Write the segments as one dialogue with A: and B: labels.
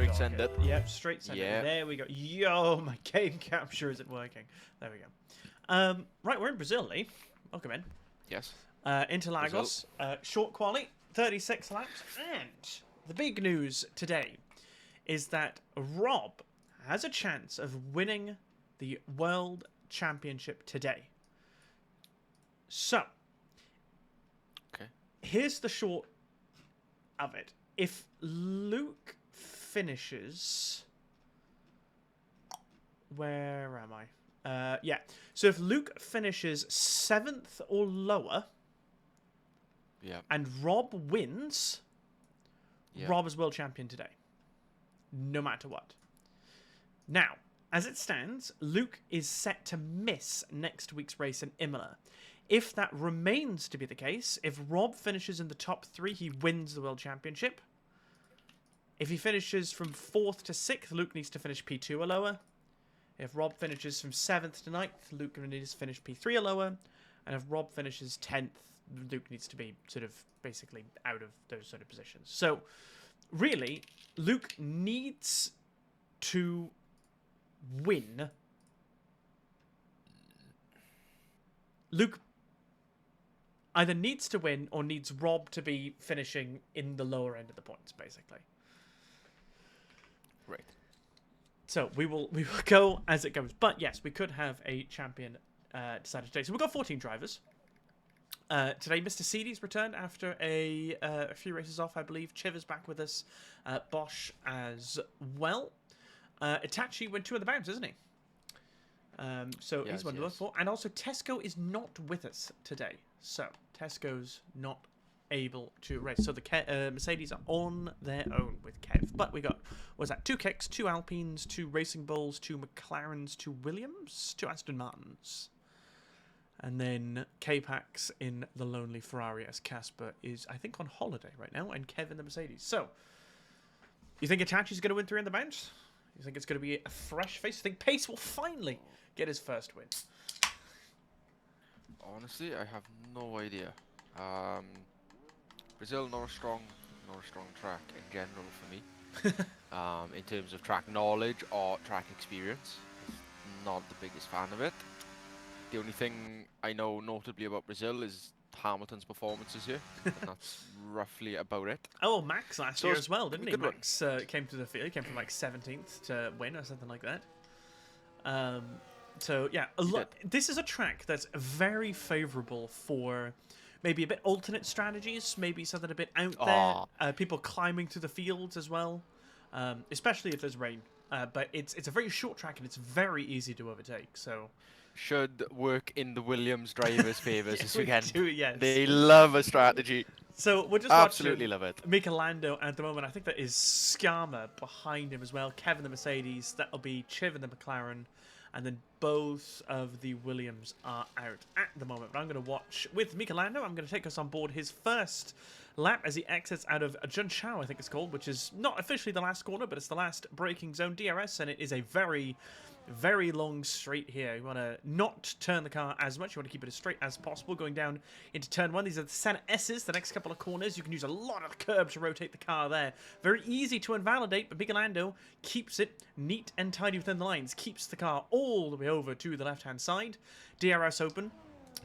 A: Straight send it.
B: Yep, straight send it. There we go. Yo, my game capture isn't working. There we go. Right, we're in Brazil, Lee. Welcome in.
A: Yes.
B: Interlagos. Short quali, 36 laps. And the big news today is that Rob has a chance of winning the World Championship today. So,
A: okay.
B: Here's the short of it. If Luke finishes... Where am I? Yeah. So if Luke finishes 7th or lower, and Rob wins, Rob is world champion today. No matter what. Now, as it stands, Luke is set to miss next week's race in Imola. If that remains to be the case, if Rob finishes in the top 3, he wins the world championship. If he finishes from 4th to 6th, Luke needs to finish P2 or lower. If Rob finishes from 7th to 9th, Luke needs to finish P3 or lower. And if Rob finishes 10th, Luke needs to be sort of basically out of those sort of positions. So, really, Luke needs to win. Luke either needs to win or needs Rob to be finishing in the lower end of the points, basically.
A: Right. So
B: we will go as it goes. But yes, we could have a champion decided today. So we've got 14 drivers. Today, Mr. Seedy's returned after a few races off, I believe. Chiv is back with us. Bosch as well. Itachi went 2 of the bounce, isn't he? So he's one to look for. And also, Tesco is not with us today. So Tesco's not able to race. So the Mercedes are on their own with Kev. But we got, what was that? 2 Kicks, 2 Alpines, 2 Racing Bulls, 2 McLarens, 2 Williams, 2 Aston Martins. And then K-Pax in the lonely Ferrari as Casper is, I think, on holiday right now. And Kev in the Mercedes. So, you think Itachi's going to win 3 on the bounce? You think it's going to be a fresh face? You think Pace will finally get his first win?
A: Honestly, I have no idea. Brazil, not a strong track in general for me. In terms of track knowledge or track experience, not the biggest fan of it. The only thing I know notably about Brazil is Hamilton's performances here, and that's roughly about it.
B: Oh, Max last year as well, didn't he? Max came to the field. He came from like 17th to win or something like that. So yeah, this is a track that's very favourable for maybe a bit alternate strategies, maybe something a bit out there. People climbing through the fields as well, especially if there's rain. But it's a very short track and it's very easy to overtake. So.
A: Should work in the Williams drivers' favours this weekend.
B: Yes.
A: They love a strategy.
B: So we're just
A: absolutely love it.
B: Mika Lando at the moment. I think that is Skarma behind him as well. Kevin the Mercedes. That'll be Chiv and the McLaren. And then both of the Williams are out at the moment. But I'm going to watch with Mika Lando. I'm going to take us on board his first lap as he exits out of Junchao, I think it's called, which is not officially the last corner, but it's the last braking zone DRS, and it is a very long straight here. You want to not turn the car as much. You want to keep it as straight as possible. Going down into turn 1. These are the Senna S's. The next couple of corners, you can use a lot of curb to rotate the car there. Very easy to invalidate, but Michelando keeps it neat and tidy within the lines. Keeps the car all the way over to the left-hand side. DRS open.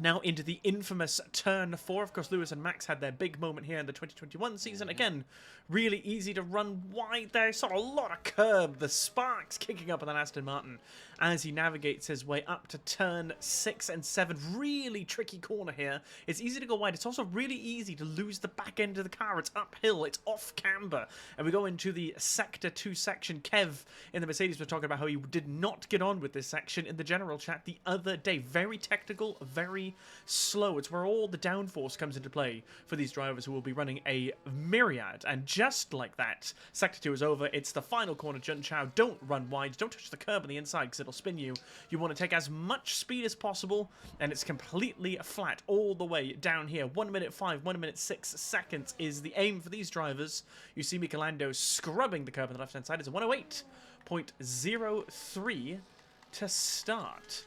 B: Now into the infamous turn 4. Of course, Lewis and Max had their big moment here in the 2021 season. Again, really easy to run wide there. Saw a lot of curb. The sparks kicking up on the Aston Martin as he navigates his way up to turn 6 and 7. Really tricky corner here. It's easy to go wide. It's also really easy to lose the back end of the car. It's uphill. It's off camber. And we go into the Sector 2 section. Kev in the Mercedes was talking about how he did not get on with this section in the general chat the other day. Very technical, very slow. It's where all the downforce comes into play for these drivers who will be running a myriad. And just like that, Sector 2 is over. It's the final corner. Junchao, don't run wide. Don't touch the curb on the inside because it'll spin you. You want to take as much speed as possible, and it's completely flat all the way down here. 1 minute 5, 1 minute 6 seconds is the aim for these drivers. You see Michelando scrubbing the curb on the left-hand side. It's a 108.03 to start.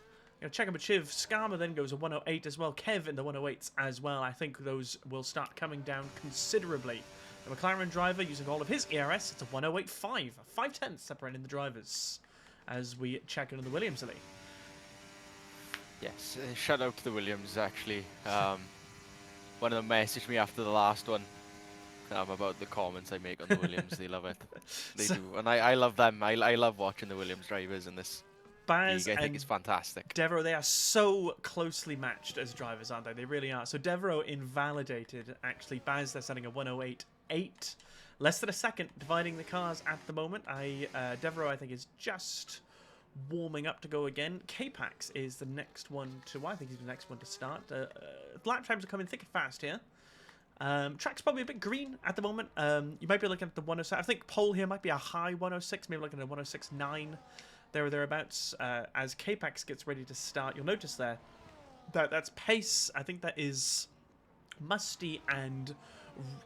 B: Check him a Chiv. Skarma then goes a 108 as well. Kev in the 108s as well. I think those will start coming down considerably The McLaren driver using all of his ERS. It's a 108.5, 5/10 separating the drivers as we check into the Williams elite.
A: Yes, shout out to the Williams, actually. One of them messaged me after the last one about the comments I make on the Williams. They love it. They do. And I love them. I love watching the Williams drivers in this
B: Baz
A: league. I think
B: and
A: it's fantastic.
B: Devereaux, they are so closely matched as drivers, aren't they? They really are. So Devereaux invalidated, actually. Baz, they're setting a 108.8. Less than a second dividing the cars at the moment. Devereaux, I think, is just warming up to go again. K-Pax is the next one to... Well, I think he's the next one to start. Lap times are coming thick and fast here. Track's probably a bit green at the moment. You might be looking at the 106. I think pole here might be a high 106, maybe looking at a 106.9 there or thereabouts. As K-Pax gets ready to start, you'll notice there that's pace. I think that is Musty and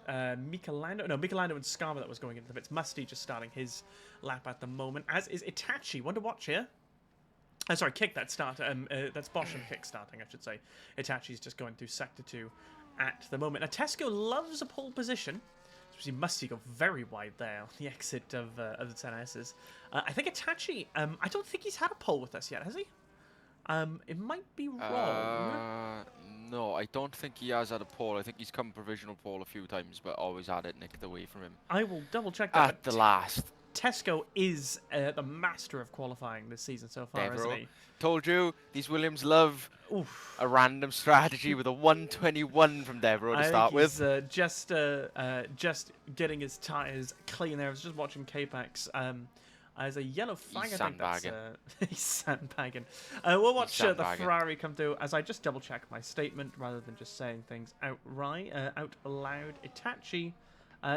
B: Michelando. No, Michelando and Scarma that was going into them. It's Musty just starting his lap at the moment, as is Itachi. One to watch here. Sorry, Kick that start. That's Bosch and Kick starting, I should say. Itachi's just going through Sector 2 at the moment. Now, Tesco loves a pole position. So Musty go very wide there on the exit of the 10Ss. I think Itachi, I don't think he's had a pole with us yet, has he? It might be wrong.
A: No, I don't think he has had a pole. I think he's come provisional pole a few times, but always had it nicked away from him.
B: I will double check that.
A: At the last.
B: Tesco is the master of qualifying this season so far,
A: Devereaux.
B: isn't he?
A: Told you, these Williams love
B: Oof.
A: a random strategy with a 121 from Devereaux to start with.
B: Just getting his tyres clean there. I was just watching K-Pax. As a yellow flag,
A: He's
B: I think that's...
A: sandbagging.
B: He's sandbagging. We'll watch the
A: sandbagging.
B: Ferrari come through as I just double-check my statement rather than just saying things outright, out loud. Itachi,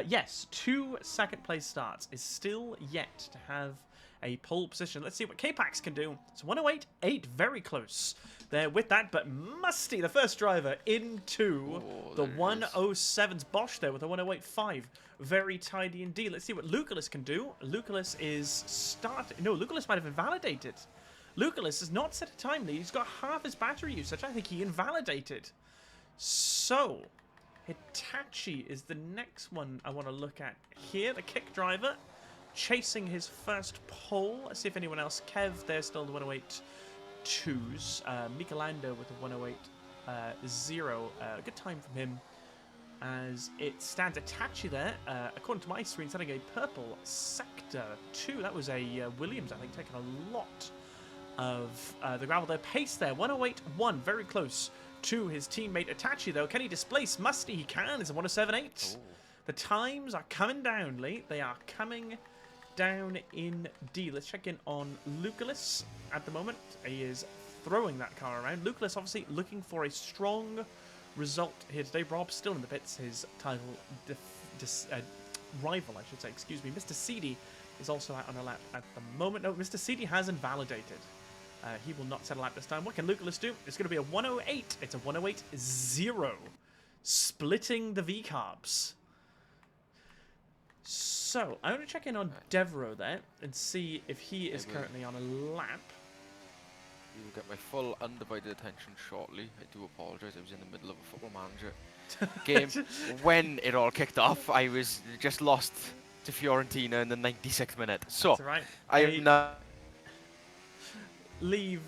B: yes, 2 second-place starts is still yet to have a pole position. Let's see what K-Pax can do. It's 108.8, very close there with that, but Musty, the first driver, into the 107's Bosch there with a 108.5. Very tidy indeed. Let's see what Lucalis can do. Lucalis is starting... No, Lucalis might have invalidated. Lucalis has not set a time lead. He's got half his battery usage. I think he invalidated. So, Hitachi is the next one I want to look at here. The Kick driver chasing his first pole. Let's see if anyone else... Kev, there's still the 108.2s. Michelando with a 108.0. Good time from him. As it stands, Itachi there, according to my screen, setting a purple Sector 2. That was a Williams, I think, taking a lot of the gravel there. Pace there, 108.1, very close to his teammate Itachi, though. Can he displace Musty? He can. It's a 107.8. The times are coming down, Lee. They are coming down indeed. Let's check in on Lucalis at the moment. He is throwing that car around. Lucalis obviously looking for a strong result here today. Rob still in the pits, his title rival, I should say, excuse me. Mr. Seedy is also out on a lap at the moment. No, Mr. Seedy has invalidated. He will not set a lap this time. What can Lucalis do? It's going to be a 108. It's a 108.0. Splitting the V-carbs. So, I'm going to check in on Devereaux there and see if he is currently on a lap.
A: You will get my full undivided attention shortly. I do apologise, I was in the middle of a Football Manager game. When it all kicked off, I was just lost to Fiorentina in the 96th minute. So,
B: that's right.
A: I am now...
B: Lead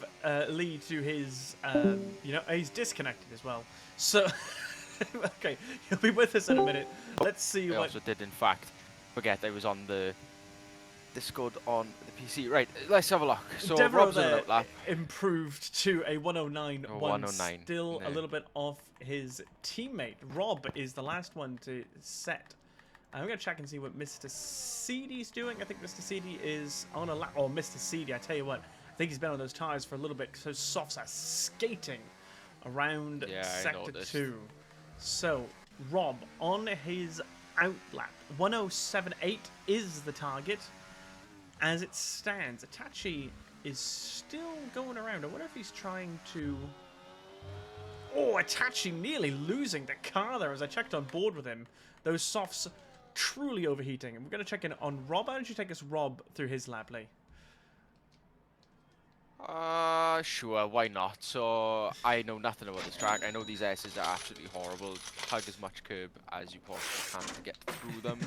B: to his, he's disconnected as well. So, okay, he'll be with us in a minute. Let's see
A: I also did, in fact, forget I was on the Discord on the PC. Right, let's have a look. So
B: Devereaux
A: Rob's on an outlap.
B: Improved to a 109.1.
A: 109.
B: Still a little bit off his teammate. Rob is the last one to set. I'm going to check and see what Mr. Seedy's doing. I think Mr. Seedy is on a lap. Oh, Mr. Seedy, I tell you what. I think he's been on those tyres for a little bit because those softs are skating around Sector 2. So, Rob on his outlap. 107.8 is the target. As it stands, Itachi is still going around. I wonder if he's trying to... Oh, Itachi nearly losing the car there as I checked on board with him. Those softs truly overheating. And we're going to check in on Rob. Why don't you take us, Rob, through his lap, Lee?
A: Sure, why not? So, I know nothing about this track. I know these S's are absolutely horrible. Hug as much curb as you possibly can to get through them.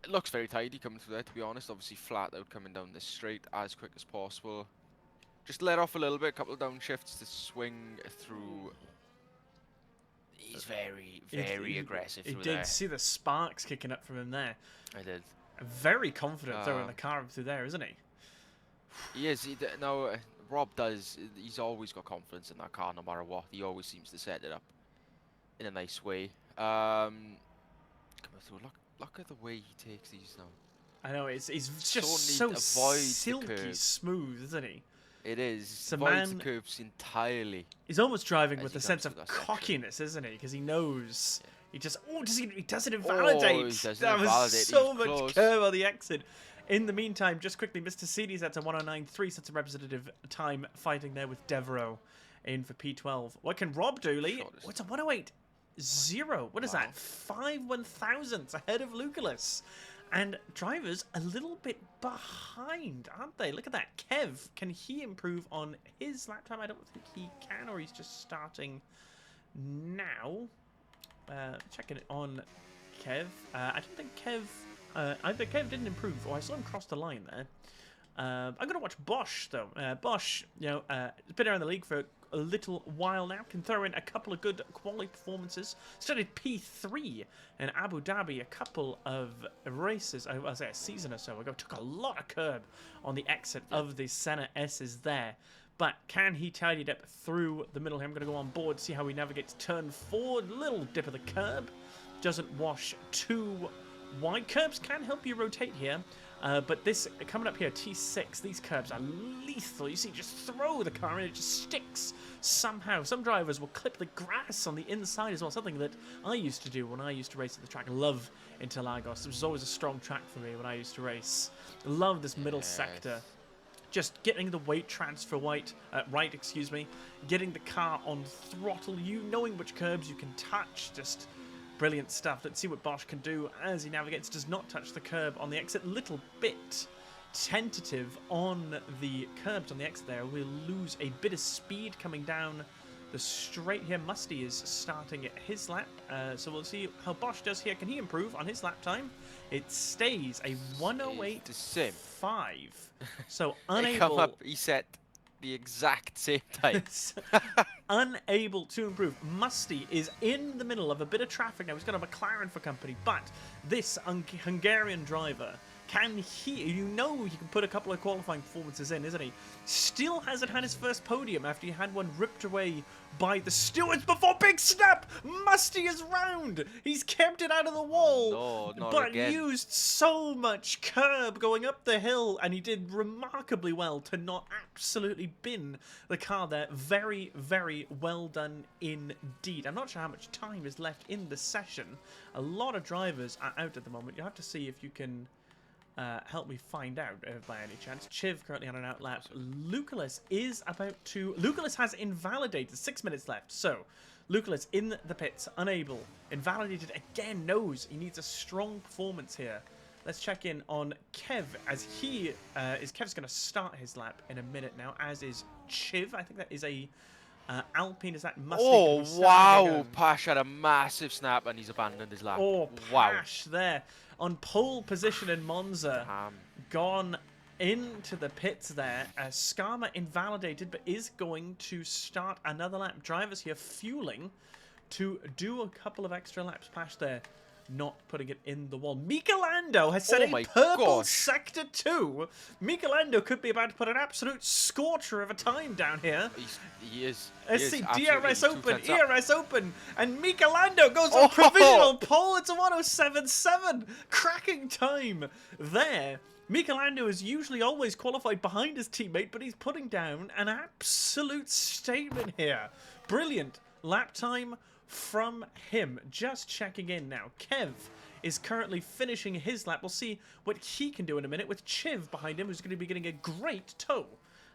A: It looks very tidy coming through there, to be honest. Obviously, flat out coming down this straight as quick as possible. Just let off a little bit, a couple of downshifts to swing through. He's very, very aggressive
B: He
A: through
B: did
A: there.
B: see the sparks kicking up from him there.
A: I did.
B: Very confident throwing the car up through there, isn't he?
A: He is. No, Rob does. He's always got confidence in that car, no matter what. He always seems to set it up in a nice way. Coming through. Look at the way he takes these now.
B: I know, it's just
A: So
B: so
A: neat, avoids the
B: silky
A: curb.
B: smooth, isn't he?
A: It is.
B: So
A: Avoids
B: man-
A: the curves entirely.
B: He's almost driving
A: As
B: with
A: he
B: a sense
A: comes
B: of
A: to that section.
B: cockiness, isn't he? Because he knows he just he doesn't
A: Oh,
B: invalidate.
A: he doesn't
B: That was
A: invalidate,
B: so
A: he's
B: much
A: close.
B: curve on the exit. In the meantime, just quickly, Mr. Seedy sets a 109.3, sets a representative time fighting there with Devereaux in for P12. What can Rob do, Lee?
A: Shortest.
B: What's a 108.0? What is
A: Wow.
B: that? 5/1000ths ahead of Lucullus. And drivers a little bit behind, aren't they? Look at that. Kev, can he improve on his lap time? I don't think he can, or he's just starting now. Checking it on Kev. I don't think Kev... either Kev didn't improve, or I saw him cross the line there. I'm going to watch Bosch, though. Bosch, has been around the league for a little while now. Can throw in a couple of good quality performances. Started P3 in Abu Dhabi a couple of races, I was say a season or so ago. Took a lot of curb on the exit of the Senna S's there. But can he tidy it up through the middle here? I'm going to go on board, see how he navigates turn 4. Little dip of the curb. Doesn't wash too wide. Curbs can help you rotate here. But this, coming up here, T6, these curbs are lethal. You see, just throw the car and it just sticks somehow. Some drivers will clip the grass on the inside as well, something that I used to do when I used to race at the track. Love Interlagos. It was always a strong track for me when I used to race. Love this middle sector. Just getting the weight transfer right, getting the car on throttle, knowing which curbs you can touch, just brilliant stuff. Let's see what Bosch can do as he navigates. Does not touch the curb on the exit. Little bit tentative on the curbs on the exit there. We'll lose a bit of speed coming down the straight here. Musty is starting his lap. So we'll see how Bosch does here. Can he improve on his lap time? It stays a 108.5. So
A: They come up, he set the exact same time.
B: Unable to improve. Musty is in the middle of a bit of traffic now. He's got a McLaren for company, but this Hungarian driver, can he? You know he can put a couple of qualifying performances in, isn't he? Still hasn't had his first podium after he had one ripped away by the stewards before big snap. Musty is round. He's kept it out of the wall,
A: No, not
B: but
A: again.
B: used so much curb going up the hill, and he did remarkably well to not absolutely bin the car there. Very, very well done indeed. I'm not sure how much time is left in the session. A lot of drivers are out at the moment. You have to see if you can help me find out by any chance. Chiv currently on an out lap. Lucullus is about to... Lucullus has invalidated. 6 minutes left. So, Lucullus in the pits. Unable. Invalidated again. Knows he needs a strong performance here. Let's check in on Kev as he Kev's going to start his lap in a minute now, as is Chiv. I think that is a Alpine. Is that Musty?
A: Oh, wow. Pash had a massive snap and he's abandoned his lap.
B: Oh,
A: wow.
B: Pash there. On pole position in Monza. Gone into the pits there. Skarma invalidated, but is going to start another lap. Drivers here fueling to do a couple of extra laps. Pash there, not putting it in the wall. Michelando has set a purple sector 2. Michelando could be about to put an absolute scorcher of a time down here.
A: He is.
B: Let's see, DRS open, ERS open, and Michelando goes on provisional pole. It's a 107.7. Cracking time there. Michelando is usually always qualified behind his teammate, but he's putting down an absolute statement here. Brilliant lap time from him. Just checking in now. Kev is currently finishing his lap. We'll see what he can do in a minute with Chiv behind him, who's going to be getting a great tow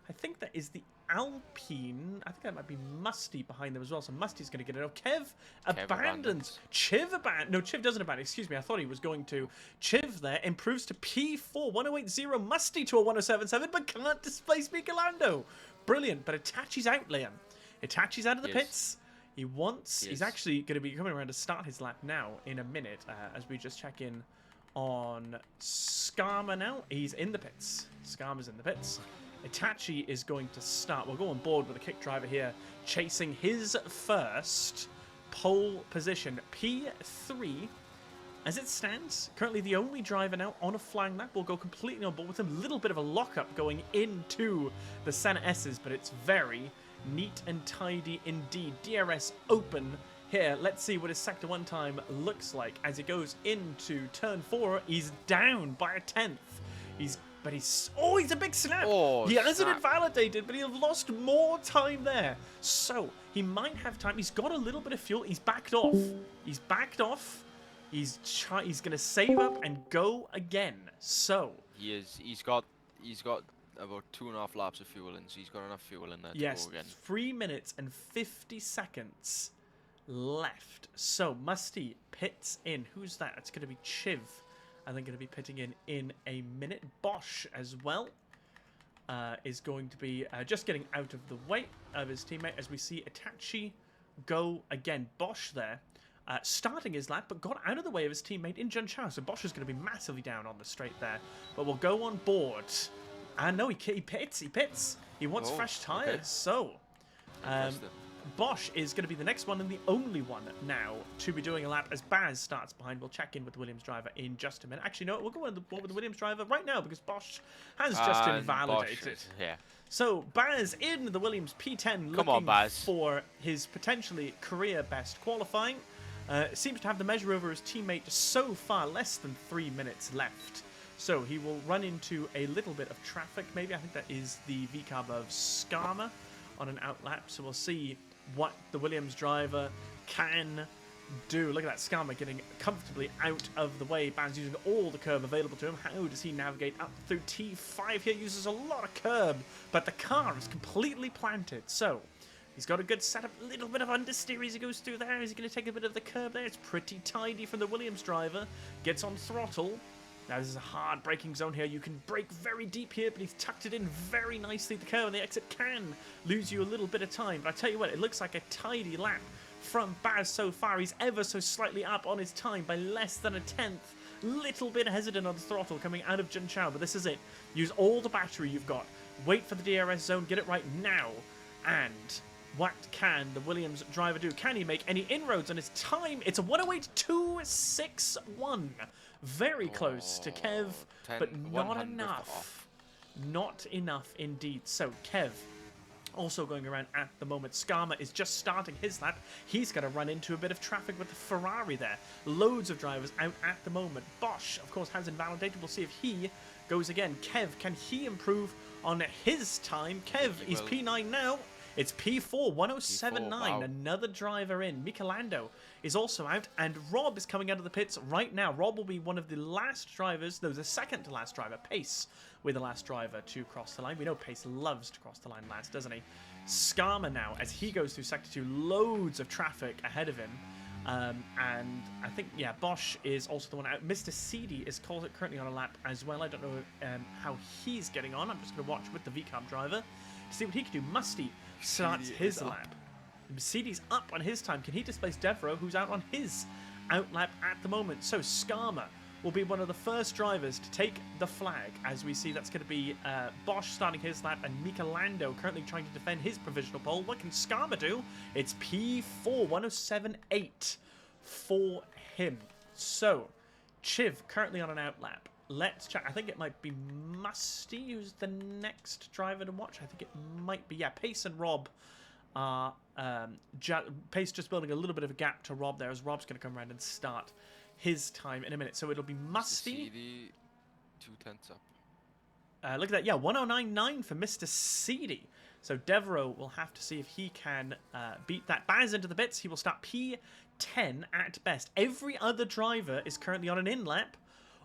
B: I think that is the Alpine. I think that might be Musty behind them as well. So Musty's going to get it. Oh, Kev abandons. Chiv abandons. No, Chiv doesn't abandon. Excuse me. I thought he was going to. Chiv there improves to P4. 1080. Musty to a 1077, but can't displace Michelando. Brilliant. But Itachi's out, Liam. Itachi's out of the pits. He wants. He's actually going to be coming around to start his lap now in a minute as we just check in on Skarma now. He's in the pits. Skarma's in the pits. Itachi is going to start. We'll go on board with a kick driver here, chasing his first pole position. P3, as it stands, currently the only driver now on a flying lap. Will go completely on board with him. A little bit of a lockup going into the Senna S's, but it's very neat and tidy indeed. DRS open here. Let's see what his Sector 1 time looks like as he goes into Turn 4. He's down by a 10th. He's a big snap. Oh, he hasn't invalidated, but he'll have lost more time there. So he might have time. He's got a little bit of fuel. He's backed off. He's backed off. He's going to save up and go again. So
A: he is. He's got about 2.5 laps of fuel in, so he's got enough fuel in there to go again.
B: 3 minutes and 50 seconds left. So Musty pits in. Who's that? It's going to be Chiv. And then going to be pitting in a minute. Bosch as well is going to be just getting out of the way of his teammate as we see Itachi go again. Bosch there starting his lap, but got out of the way of his teammate in Jun Chao. So Bosch is going to be massively down on the straight there. But we'll go on board. And no, he pits. He wants fresh tyres. Okay. So Bosch is going to be the next one and the only one now to be doing a lap as Baz starts behind. We'll check in with the Williams driver in just a minute. Actually, no, we'll go on with the Williams driver right now because Bosch has just invalidated.
A: Yeah.
B: So Baz in the Williams P10 looking for his potentially career best qualifying. Seems to have the measure over his teammate so far, less than 3 minutes left. So he will run into a little bit of traffic maybe. I think that is the VCAB of Skarma on an out lap. So we'll see what the Williams driver can do. Look at that, Skarma getting comfortably out of the way. Baz using all the curb available to him. How does he navigate up through T5 here? Uses a lot of curb, but the car is completely planted. So he's got a good setup. A little bit of understeer as he goes through there. Is he going to take a bit of the curb there? It's pretty tidy from the Williams driver. Gets on throttle. Now, this is a hard braking zone here. You can brake very deep here, but he's tucked it in very nicely. The curve and the exit can lose you a little bit of time. But I tell you what, it looks like a tidy lap from Baz so far. He's ever so slightly up on his time by less than a 10th. Little bit hesitant on the throttle coming out of Jun Chao, but this is it. Use all the battery you've got. Wait for the DRS zone. Get it right now. And what can the Williams driver do? Can he make any inroads on his time? It's a 108.261. Very close to Kev, but not enough. Not enough indeed. So Kev also going around at the moment. Skarma is just starting his lap. He's going to run into a bit of traffic with the Ferrari there. Loads of drivers out at the moment. Bosch, of course, has invalidated. We'll see if he goes again. Kev, can he improve on his time? Kev is P9 now. It's P4, 1079. Wow. Another driver in. Michelando is also out, and Rob is coming out of the pits right now. Rob will be one of the last drivers, no, the second to last driver. Pace with the last driver to cross the line. We know Pace loves to cross the line last, doesn't he? Skarma now, as he goes through Sector 2, loads of traffic ahead of him. And I think, yeah, Bosch is also the one out. Mr. Seedy is currently on a lap as well. I don't know how he's getting on. I'm just going to watch with the VCAB driver to see what he can do. Musty starts his lap. Mercedes up on his time. Can he displace Devereaux, who's out on his out lap at the moment? So Skarma will be one of the first drivers to take the flag. As we see, that's going to be Bosch starting his lap and Michelando currently trying to defend his provisional pole. What can Skarma do? It's P4, 1078 for him. So Chiv currently on an out lap. Let's check. I think it might be Musty who's the next driver to watch. I think it might be. Yeah, Pace and Rob are... Pace just building a little bit of a gap to Rob there as Rob's going to come around and start his time in a minute. So it'll be Musty.
A: 2/10 up.
B: Look at that. Yeah, 1099 for Mr. Seedy. So Devereaux will have to see if he can beat that. Baz into the bits. He will start P10 at best. Every other driver is currently on an in lap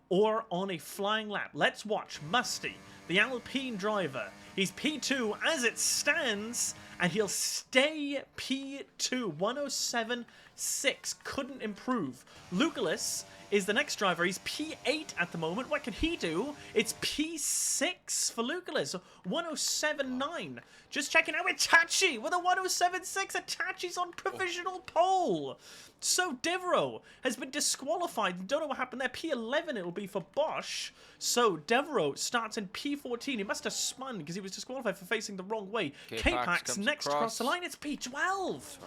B: or on a flying lap. Let's watch Musty the Alpine driver. He's P2 as it stands, and he'll stay P2. 107.6. Couldn't improve. Lugalis is the next driver. He's P8 at the moment. What can he do? It's P6 for Lugalis. 107.9. Just checking out Itachi with a 107.6. Itachi's on provisional pole. So Devereaux has been disqualified. Don't know what happened there. P11 it'll be for Bosch. So Devereaux starts in P14. He must have spun because he was disqualified for facing the wrong way. K-Pax next across the line. It's P12.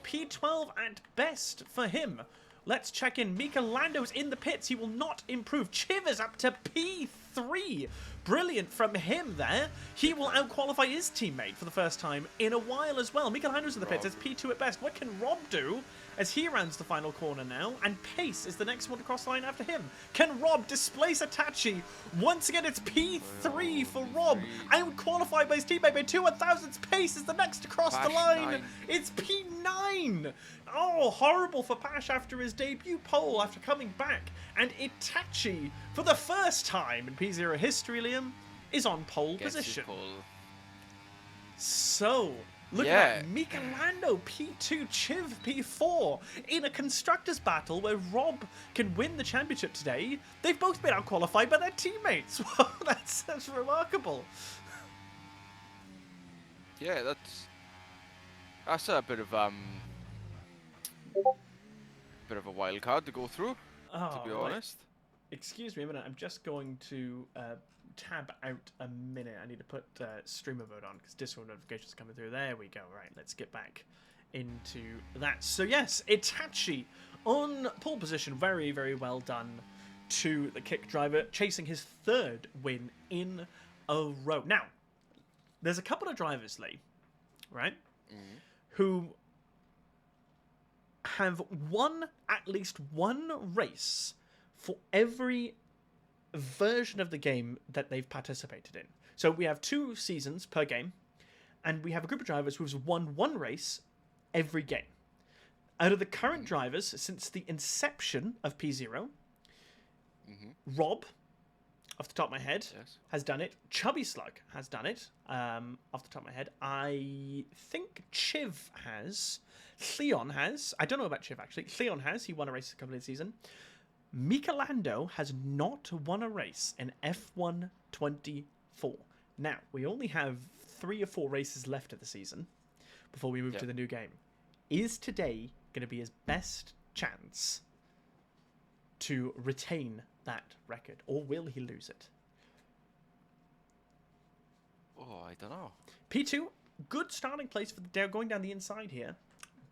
B: P12 at best for him. Let's check in. Mika Lando's in the pits. He will not improve. Chivers up to P3. Brilliant from him there. He will outqualify his teammate for the first time in a while as well. Mika Lando's in the pits. It's P2 at best. What can Rob do as he rounds the final corner now? And Pace is the next one to cross the line after him. Can Rob displace Itachi? Once again, it's P3 for Rob. Outqualified by his teammate by 2/1000. Pace is the next to cross the line. It's P9. Oh, horrible for Pash after his debut pole after coming back. And Itachi, for the first time in P0 history, Liam, is on pole position. So, look at that. Mika Lando, P2, Chiv, P4, in a constructors battle where Rob can win the championship today. They've both been outqualified by their teammates. Wow, that's remarkable.
A: Yeah, that's a bit of a wild card to go through, to be honest.
B: Excuse me a minute, I'm just going to tab out a minute. I need to put streamer mode on because Discord notifications are coming through. There we go. Right, let's get back into that. So yes, Itachi on pole position. Very, very well done to the kick driver, chasing his third win in a row. Now, there's a couple of drivers, Lee, right, who have won at least one race for every version of the game that they've participated in. So we have 2 seasons per game, and we have a group of drivers who's won one race every game. Out of the current drivers since the inception of P0, Rob, off the top of my head, has done it. Chubby Slug has done it, off the top of my head. I think Chiv has. Theon has. I don't know about Chiv, actually. Theon has. He won a race a couple of seasons. Mika Lando has not won a race in F1 24. Now, we only have 3 or 4 races left of the season before we move to the new game. Is today going to be his best chance to retain that record, or will he lose it?
A: Oh, I don't know.
B: P2, good starting place for they're going down the inside here,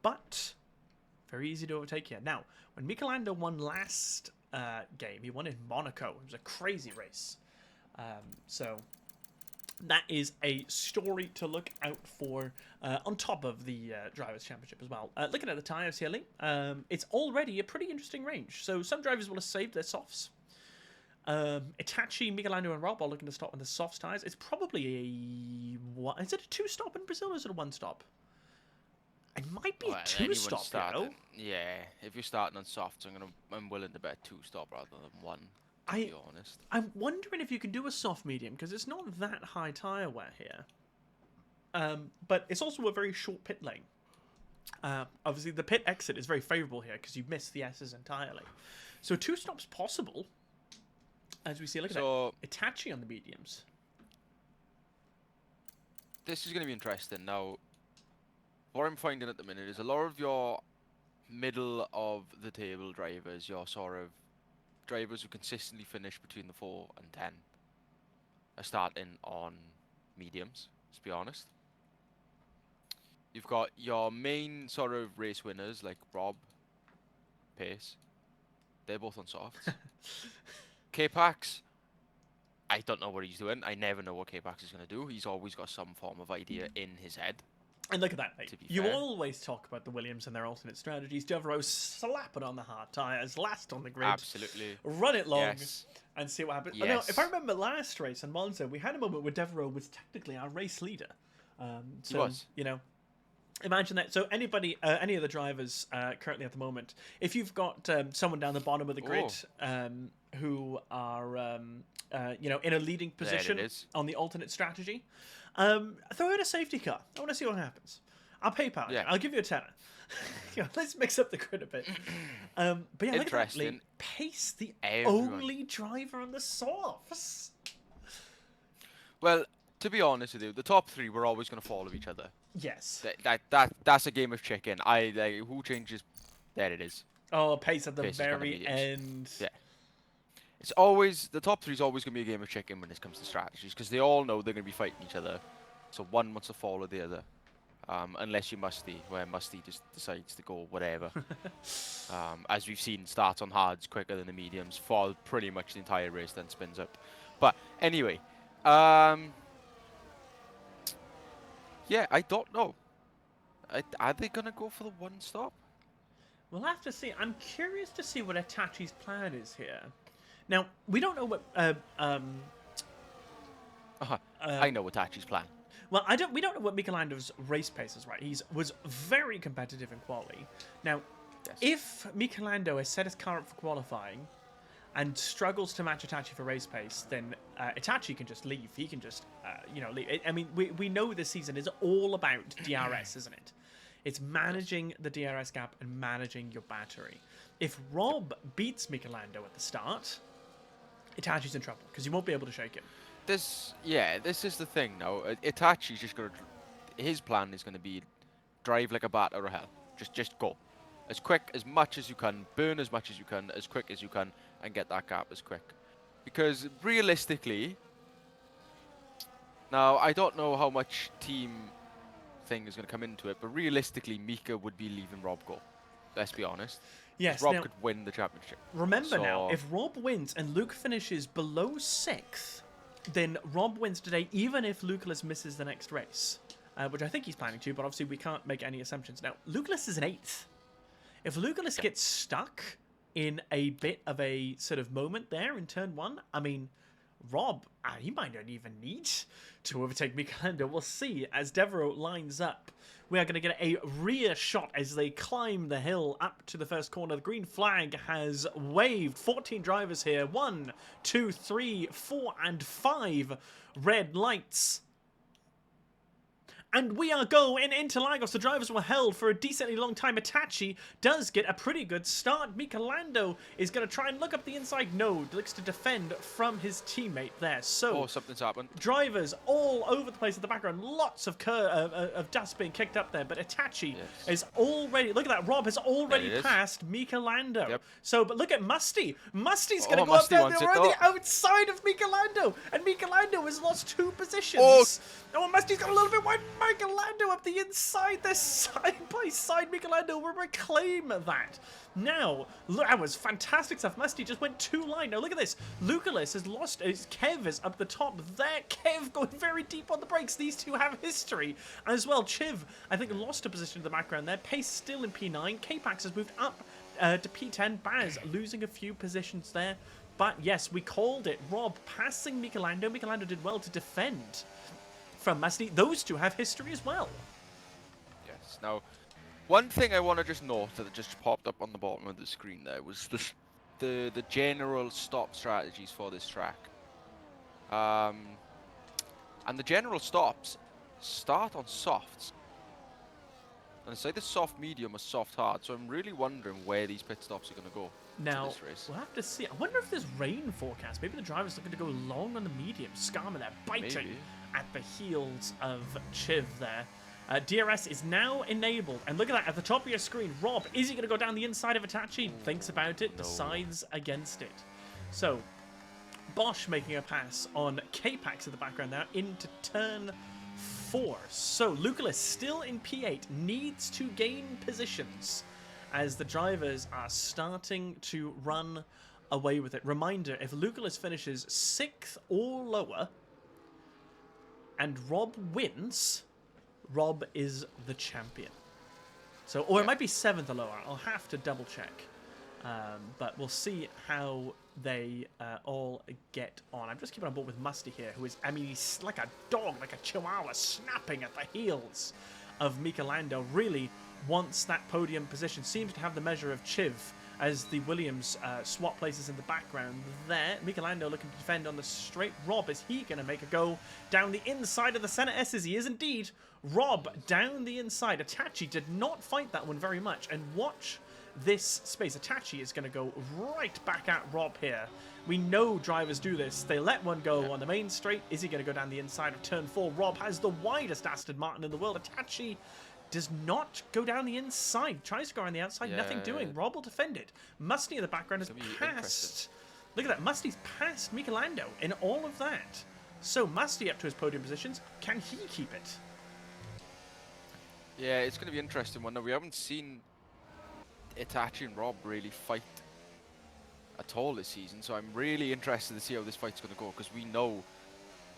B: but very easy to overtake here. Now, when Michelando won last game, he won in Monaco. It was a crazy race. So that is a story to look out for on top of the Drivers' Championship as well. Looking at the tyres here, Lee, it's already a pretty interesting range. So some drivers will have saved their softs. Itachi, Michelando, and Rob are looking to stop on the soft tyres. It's probably a... Is it a 2-stop in Brazil, or is it a 1-stop? It might be a 2-stop, you know?
A: Yeah, if you're starting on softs, I'm willing to bet 2-stop rather than 1, to be honest.
B: I'm wondering if you can do a soft medium, because it's not that high tyre wear here. But it's also a very short pit lane. Obviously, the pit exit is very favourable here, because you miss the S's entirely. So 2 stops possible, as we see. Look at that. Itachi on the mediums.
A: This is going to be interesting. Now, what I'm finding at the minute is a lot of your middle of the table drivers, your sort of drivers who consistently finish between the 4 and 10, are starting on mediums, let's be honest. You've got your main sort of race winners like Rob, Pace. They're both on softs. K-Pax, I don't know what he's doing. I never know what K-Pax is going to do. He's always got some form of idea in his head.
B: And look at that, mate. You always talk about the Williams and their alternate strategies. Devereaux, slap it on the hard tyres, last on the grid.
A: Absolutely.
B: Run it long and see what happens. Yes. Now, if I remember last race in Monza, we had a moment where Devereaux was technically our race leader.
A: He was.
B: You know, imagine that. So anybody, any of the drivers currently at the moment, if you've got someone down the bottom of the grid who are in a leading
A: There it
B: position
A: is.
B: on the alternate strategy. Throw in a safety car. I want to see what happens. I'll PayPal you.
A: Yeah.
B: I'll give you a tenner. Let's mix up the grid a bit. But yeah, look at that.
A: Interesting.
B: Pace, the
A: Everyone.
B: only driver on the softs.
A: Well, to be honest with you, the top three were always going to follow each other.
B: Yes.
A: That's a game of chicken. Who changes? There it is.
B: Oh, pace at the
A: Pace is gonna
B: very
A: be
B: end.
A: Yeah. It's always the top three is always going to be a game of chicken when it comes to strategies because they all know they're going to be fighting each other. So one wants to follow the other. Unless you're Musty, where Musty just decides to go whatever. As we've seen, starts on hards quicker than the mediums for pretty much the entire race, then spins up. But anyway, yeah, I don't know. Are they gonna go for the one stop?
B: We'll have to see. I'm curious to see what Itachi's plan is here. Now, we don't know what.
A: I know Itachi's plan.
B: Well, we don't know what Michelando's race pace is, right? He was very competitive in quali. Now,
A: Yes.
B: if Michelando has set his car up for qualifying and struggles to match Itachi for race pace, then Itachi can just leave. He can just, leave. I mean, we know this season is all about DRS, isn't it? It's managing the DRS gap and managing your battery. If Rob beats Michelando at the start, Itachi's in trouble because you won't be able to shake him.
A: This is the thing now. Itachi's just gonna. His plan is gonna be drive like a bat out of hell. Just go, as quick as much as you can, burn as much as you can, as quick as you can, and get that gap as quick. Because realistically, now I don't know how much team thing is gonna come into it, but realistically, Mika would be leaving Rob go. Let's be honest.
B: Yes,
A: Rob
B: now,
A: could win the championship.
B: Remember now, if Rob wins and Luke finishes below 6th, then Rob wins today, even if Lucalis misses the next race, which I think he's planning to, but obviously we can't make any assumptions. Now, Lucalis is an 8th. If Lucalis gets stuck in a bit of a sort of moment there in turn 1, I mean, Rob, he might not even need to overtake Michelando. We'll see as Devereaux lines up. We are going to get a rear shot as they climb the hill up to the first corner. The green flag has waved. 14 drivers here. 1, 2, 3, 4, and 5 red lights. And we are going into Interlagos. The drivers were held for a decently long time. Itachi does get a pretty good start. Michelando is going to try and look up the inside node. Looks to defend from his teammate there. So,
A: something's happened.
B: Drivers all over the place in the background. Lots of dust being kicked up there. But Itachi is already... Look at that. Rob has already passed Michelando.
A: Yep.
B: So, but look at Musty. Musty's going to go
A: Musty
B: up there.
A: wants
B: They're
A: it,
B: on the
A: though.
B: outside of Michelando. And Michelando has lost 2 positions. Oh, Musty's got a little bit wide. Michelando up the inside. They're side by side. Michelando will reclaim that. Now, look, that was fantastic stuff. Musty just went 2 line. Now, look at this. Lucalis has lost. Kev is up the top there. Kev going very deep on the brakes. These two have history as well. Chiv, I think, lost a position in the background there. Pace still in P9. K-Pax has moved up to P10. Baz losing a few positions there. But yes, we called it. Rob passing Michelando. Michelando did well to defend from Musty. Those two have history as well.
A: Yes. Now, one thing I want to just note that just popped up on the bottom of the screen there was the general stop strategies for this track. And the general stops start on softs. And it's either soft medium or soft hard, so I'm really wondering where these pit stops are going to go.
B: Now,
A: this race.
B: we'll have to see. I wonder if there's rain forecast. Maybe the driver's looking to go long on the medium. Skarma there, biting at the heels of Chiv there. DRS is now enabled. And look at that, at the top of your screen. Rob, is he going to go down the inside of Itachi? Thinks about it, decides against it. So, Bosch making a pass on K-Pax in the background now into turn 4. So, Lucalis still in P8, needs to gain positions as the drivers are starting to run away with it. Reminder, if Lucalis finishes 6th or lower and Rob wins, Rob is the champion. So, or it might be 7th or lower. I'll have to double check. But we'll see how they all get on. I'm just keeping on board with Musty here, who is, I mean, he's like a dog, like a chihuahua, snapping at the heels of Michelando. Really wants that podium position. Seems to have the measure of Chiv as the Williams swap places in the background there. Michelando looking to defend on the straight. Rob, is he going to make a go down the inside of the center S's? He is indeed. Rob down the inside. Itachi did not fight that one very much. And watch this space. Itachi is going to go right back at Rob here. We know drivers do this. They let one go on the main straight. Is he going to go down the inside of turn 4? Rob has the widest Aston Martin in the world. Itachi does not go down the inside. Tries to go around the outside. Nothing doing. Rob will defend it. Musty in the background has passed. Look at that. Musty's passed Michelando in all of that. So Musty up to his podium positions. Can he keep it?
A: Yeah, it's going to be interesting one. Now, we haven't seen Itachi and Rob really fight at all this season, so I'm really interested to see how this fight's going to go, because we know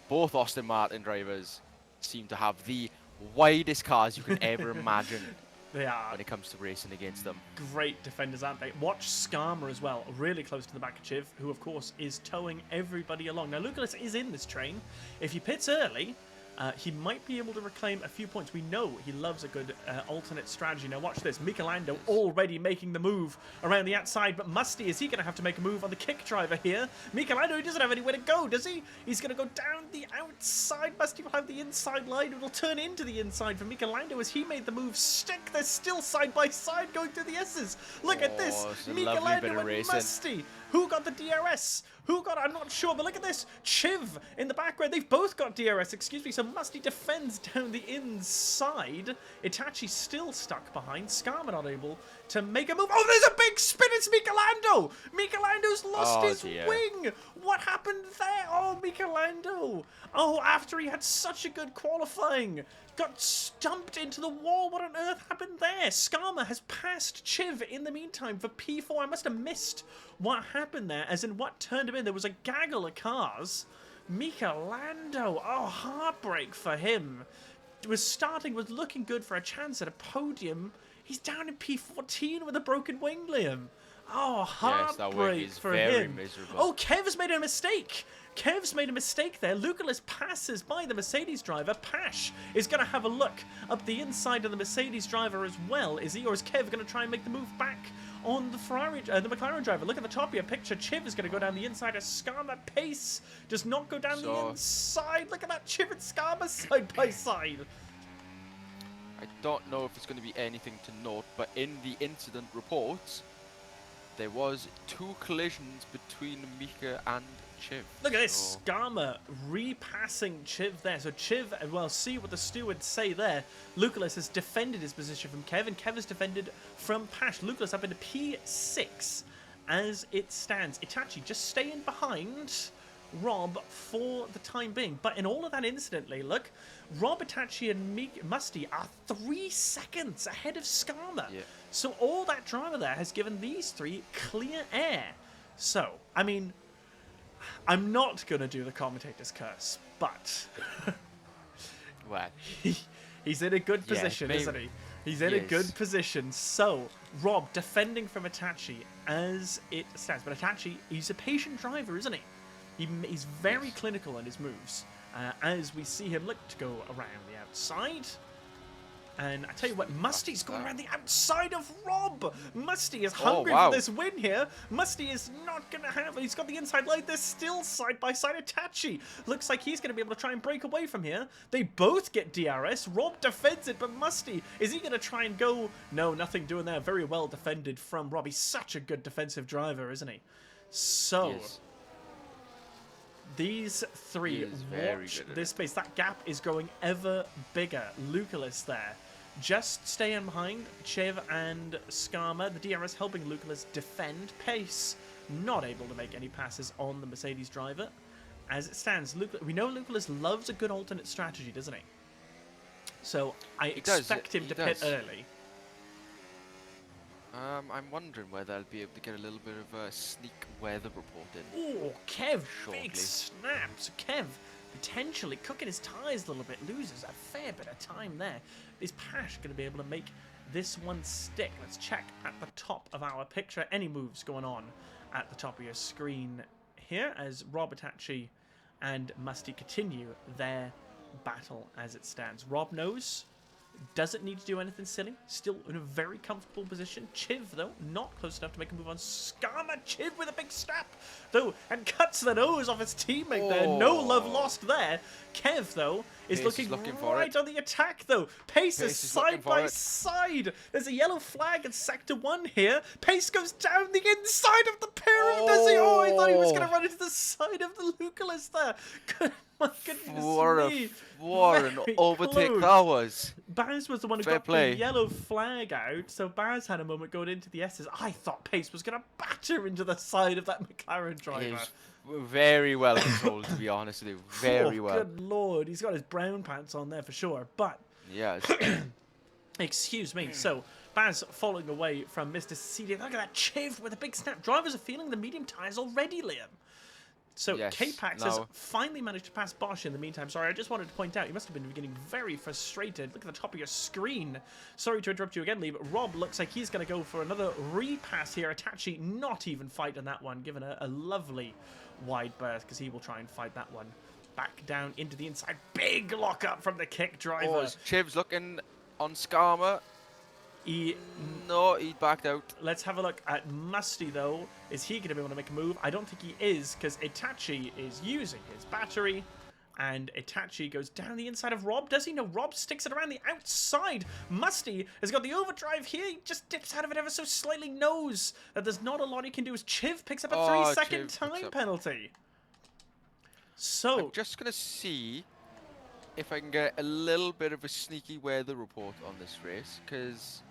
A: both Aston Martin drivers seem to have the widest cars you can ever imagine.
B: They are.
A: When it comes to racing against them.
B: Great defenders, aren't they? Watch Skarma as well, really close to the back of Chiv, who of course is towing everybody along. Now Lucalis is in this train. If he pits early, he might be able to reclaim a few points. We know he loves a good alternate strategy. Now watch this. Michelando already making the move around the outside, but Musty, is he going to have to make a move on the kick driver here? Michelando, he doesn't have anywhere to go, does he? He's going to go down the outside. Musty will have the inside line. It will turn into the inside for Michelando as he made the move stick. They're still side by side going through the S's. Look at this. Michelando and Musty. Who got the DRS? Who got, I'm not sure, but look at this. Chiv in the background. They've both got DRS, excuse me. So Musty defends down the inside. Itachi still stuck behind. Skarma not able to make a move. Oh, there's a big spin. It's Michelando. Michelando's lost his wing. What happened there? Oh, Michelando. Oh, after he had such a good qualifying. Got stumped into the wall. What on earth happened there? Skarma has passed Chiv in the meantime for P4. I must have missed what happened there, as in what turned him in. There was a gaggle of cars. Michelando. Oh, heartbreak for him. Was looking good for a chance at a podium. He's down in P14 with a broken wing, Liam. Oh, heartbreak for him.
A: Miserable.
B: Oh, Kev's made a mistake. Kev's made a mistake there. Lucalis passes by the Mercedes driver. Pash is going to have a look up the inside of the Mercedes driver as well. Is he, or is Kev going to try and make the move back on the the McLaren driver? Look at the top of your picture. Chiv is going to go down the inside of Skarma. Pace does not go down the inside. Look at that, Chiv and Skarma side by side.
A: I don't know if it's going to be anything to note, but in the incident reports, there was 2 collisions between Mika and Chiv.
B: Look at this, Skarma repassing Chiv there. So Chiv, well, see what the stewards say there. Lucalis has defended his position from Kev, and Kev has defended from Pash. Lucalis up into P6 as it stands. Itachi just staying behind Rob for the time being. But in all of that incidentally, look, Rob, Itachi, and Musty are 3 seconds ahead of Skarma. Yeah. So all that drama there has given these 3 clear air. So, I mean, I'm not going to do the commentator's curse, but
A: what?
B: He's in a good position, isn't he? He's in a good position. So, Rob defending from Itachi as it stands. But Itachi, he's a patient driver, isn't he? He's very clinical in his moves. As we see him look to go around the outside. And I tell you what, Musty's going around the outside of Rob. Musty is hungry for this win here. Musty is not going to have it. He's got the inside line. They're still side by side. Itachi looks like he's going to be able to try and break away from here. They both get DRS. Rob defends it, but Musty, is he going to try and go? No, nothing doing there. Very well defended from Rob. He's such a good defensive driver, isn't he? So, these 3 watch this space. That gap is growing ever bigger. Lucalis there, just staying behind Chiv and Skarma. The DRS helping Lucalis defend. Pace not able to make any passes on the Mercedes driver. As it stands, we know Lucalis loves a good alternate strategy, doesn't he? So I expect him to pit early.
A: I'm wondering whether I'll be able to get a little bit of a sneak weather report in.
B: Oh, Kev, big snap. So Kev potentially cooking his tyres a little bit, loses a fair bit of time there. Is Pash going to be able to make this one stick? Let's check at the top of our picture. Any moves going on at the top of your screen here as Rob, Itachi and Musty continue their battle as it stands. Rob knows doesn't need to do anything silly. Still in a very comfortable position. Chiv, though, not close enough to make a move on Skama. Chiv with a big snap, though, and cuts the nose off his teammate there. No love lost there. Kev, though, is looking right on the attack, though. Pace is side by side. There's a yellow flag in Sector 1 here. Pace goes down the inside of the parry, does he? Oh, I thought he was going to run into the side of the Lucullus there. My goodness me.
A: What an overtake that was.
B: Baz was the one who got the yellow flag out, so Baz had a moment going into the S's. I thought Pace was going to batter into the side of that McLaren driver.
A: He was very well controlled, to be honest with you. Very well.
B: Good lord, he's got his brown pants on there for sure, but...
A: Yes.
B: Excuse me, so... Baz falling away from Mr. CD. Look at that Chiv with a big snap. Drivers are feeling the medium tyres already, Liam. So yes, K-Pax has finally managed to pass Bosch in the meantime. Sorry, I just wanted to point out, you must have been getting very frustrated. Look at the top of your screen. Sorry to interrupt you again, Lee, but Rob looks like he's going to go for another repass here. Itachi not even fighting that one, given a lovely wide berth, because he will try and fight that one back down into the inside. Big lockup from the kick driver.
A: Oh, Chiv's looking on Skama. No, he backed out.
B: Let's have a look at Musty, though. Is he going to be able to make a move? I don't think he is, because Itachi is using his battery, and Itachi goes down the inside of Rob. Does he? No, Rob sticks it around the outside. Musty has got the overdrive here. He just dips out of it ever so slightly. Knows that there's not a lot he can do as Chiv picks up a 3-second time penalty. So
A: I'm just going to see if I can get a little bit of a sneaky weather report on this race, because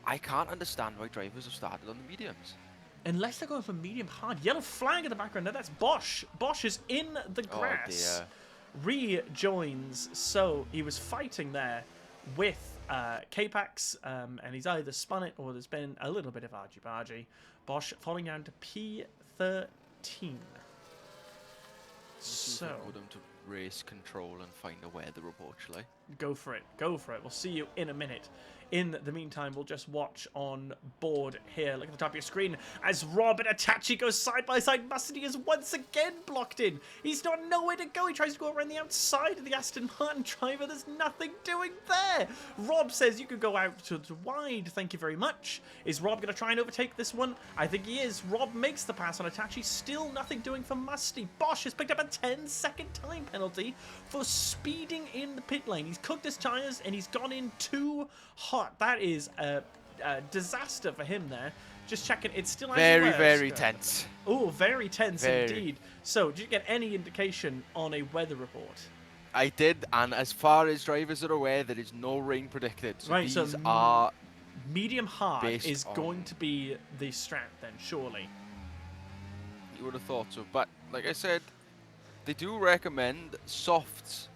A: I can't understand why drivers have started on the mediums.
B: Unless they're going for medium hard. Yellow flag in the background. Now that's Bosch. Bosch is in the grass. Rejoins. So he was fighting there with K-Pax, and he's either spun it or there's been a little bit of argy-bargy. Bosch falling down to P13. So
A: go down to race control and find a weather report, shall I?
B: Go for it. Go for it. We'll see you in a minute. In the meantime, we'll just watch on board here. Look at the top of your screen as Rob and Itachi go side by side. Musty is once again blocked in. He's got nowhere to go. He tries to go around the outside of the Aston Martin driver. There's nothing doing there. Rob says you could go out to the wide. Thank you very much. Is Rob going to try and overtake this one? I think he is. Rob makes the pass on Itachi. Still nothing doing for Musty. Bosch has picked up a 10-second time penalty for speeding in the pit lane. He's cooked his tyres and he's gone in too hot. That is a disaster for him there. Just checking, it's still
A: very tense.
B: Oh, very tense indeed. So, did you get any indication on a weather report?
A: I did, and as far as drivers are aware, there is no rain predicted. So
B: right,
A: these
B: so
A: are
B: medium hard is going to be the strat then, surely.
A: You would have thought so, but like I said, they do recommend softs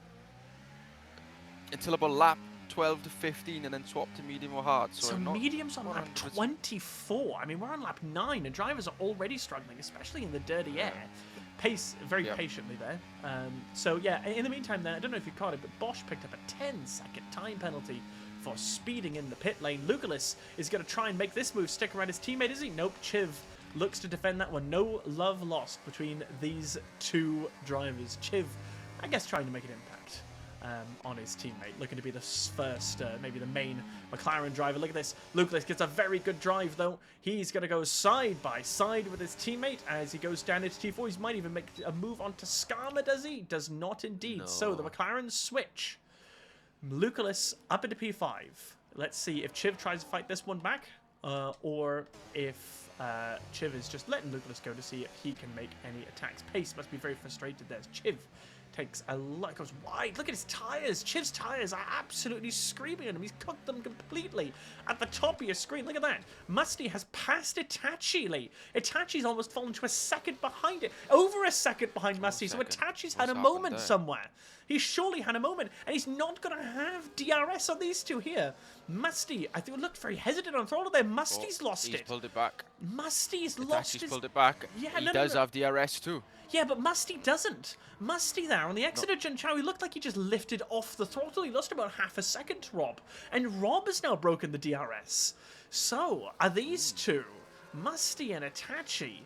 A: until about lap 12 to 15 and then swap to medium or hard. So
B: medium's on lap 24. I mean, we're on lap 9 and drivers are already struggling, especially in the dirty air. Pace very patiently there. So yeah, in the meantime there, I don't know if you caught it, but Bosch picked up a 10-second time penalty for speeding in the pit lane. Lucullus is going to try and make this move stick around his teammate, is he? Nope, Chiv looks to defend that one. No love lost between these two drivers. Chiv, I guess, trying to make an impact on his teammate, looking to be the first, maybe the main McLaren driver. Look at this. Lucullus gets a very good drive, though. He's going to go side by side with his teammate as he goes down into T4. He might even make a move onto Skama, does he? Does not indeed. No. So the McLaren switch. Lucullus up into P5. Let's see if Chiv tries to fight this one back, or if Chiv is just letting Lucullus go to see if he can make any attacks. Pace must be very frustrated there. Chiv takes a lot, goes wide. Look at his tyres. Chiv's tyres are absolutely screaming at him. He's cooked them completely at the top of your screen. Look at that. Musty has passed Itachi, Lee. Itachi's almost fallen to a second behind it. Over a second behind Musty. So Itachi's had a moment somewhere. He's surely had a moment. And he's not going to have DRS on these two here. Musty, I think, looked very hesitant on throttle there. Musty's lost it.
A: He's pulled it back.
B: Musty's lost it.
A: He's pulled it back.
B: Yeah,
A: he does have DRS too.
B: Yeah, but Musty doesn't. Musty there on the exit of Jinchao, he looked like he just lifted off the throttle. He lost about half a second to Rob. And Rob has now broken the DRS. So, are these two, Musty and Itachi,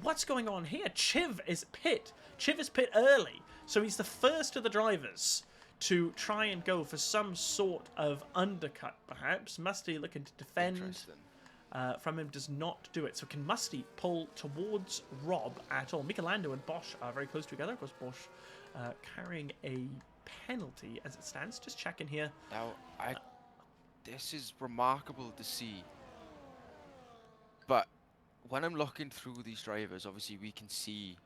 B: what's going on here? Chiv is pit. Chiv is pit early. So he's the first of the drivers to try and go for some sort of undercut, perhaps. Musty looking to defend.
A: Interesting.
B: From him does not do it. So can Musty pull towards Rob at all? Michelando and Bosch are very close together. Of course, Bosch carrying a penalty as it stands. Just checking here.
A: Now, this is remarkable to see. But when I'm looking through these drivers, obviously we can see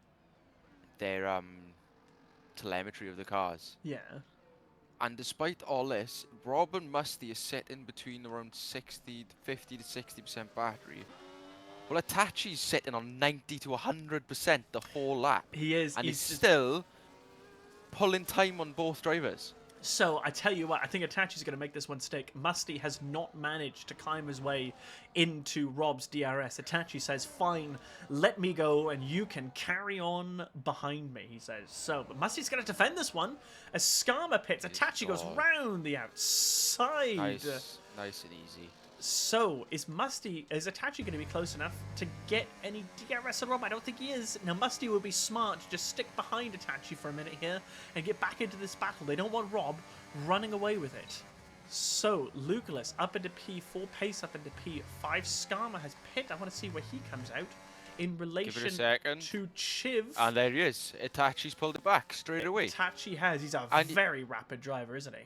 A: their telemetry of the cars.
B: Yeah.
A: And despite all this, Rob and Musty are sitting between around 50 to 60% battery. Well, Itachi's sitting on 90 to 100% the whole lap.
B: He is.
A: And he's still pulling time on both drivers.
B: So, I tell you what, I think Itachi's going to make this one stick. Musty has not managed to climb his way into Rob's DRS. Itachi says, fine, let me go and you can carry on behind me, he says. So, but Musty's going to defend this one as Skama pits. Itachi goes round the outside.
A: Nice and easy.
B: So, is Itachi going to be close enough to get any DRS on Rob? I don't think he is. Now, Musty would be smart to just stick behind Itachi for a minute here and get back into this battle. They don't want Rob running away with it. So, Lucalis up into P4, Pace up into P5. Skama has pit. I want to see where he comes out in relation to Chiv.
A: And there he is. Itachi's pulled it back straight away.
B: Itachi has. He's a very rapid driver, isn't he?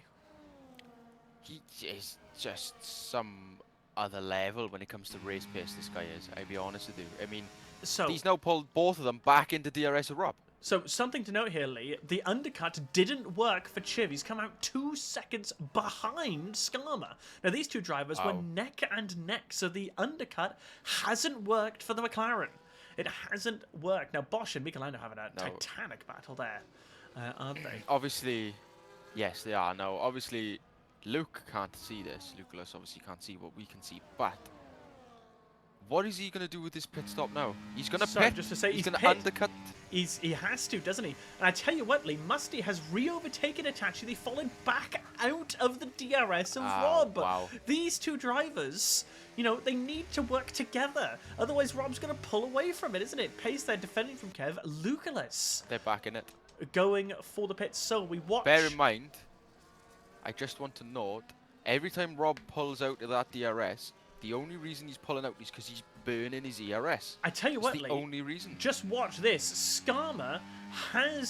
A: He is just some other level when it comes to race pace, this guy is. I'll be honest with you. I mean,
B: so
A: he's now pulled both of them back into DRS of Rob.
B: So, something to note here, Lee. The undercut didn't work for Chiv. He's come out 2 seconds behind Skama. Now, these two drivers were neck and neck, so the undercut hasn't worked for the McLaren. It hasn't worked. Now, Bosch and Michelando having a titanic battle there, aren't they?
A: Obviously, yes, they are. Now, obviously, Luke can't see this. Lucalis obviously can't see what we can see, but what is he going to do with this pit stop now? He's going to pit.
B: Just to say,
A: he's going to undercut.
B: He has to, doesn't he? And I tell you what, Lee, Musty has re-overtaken Itachi. They've fallen back out of the DRS of Rob.
A: Wow.
B: These two drivers, you know, they need to work together. Otherwise, Rob's going to pull away from it, isn't it? Pace there defending from Kev. Lucalis.
A: They're back in it.
B: Going for the pit. So we watch.
A: Bear in mind, I just want to note, every time Rob pulls out of that DRS, the only reason he's pulling out is because he's burning his ERS.
B: I tell you what, Lee.
A: That's the only reason.
B: Just watch this. Skama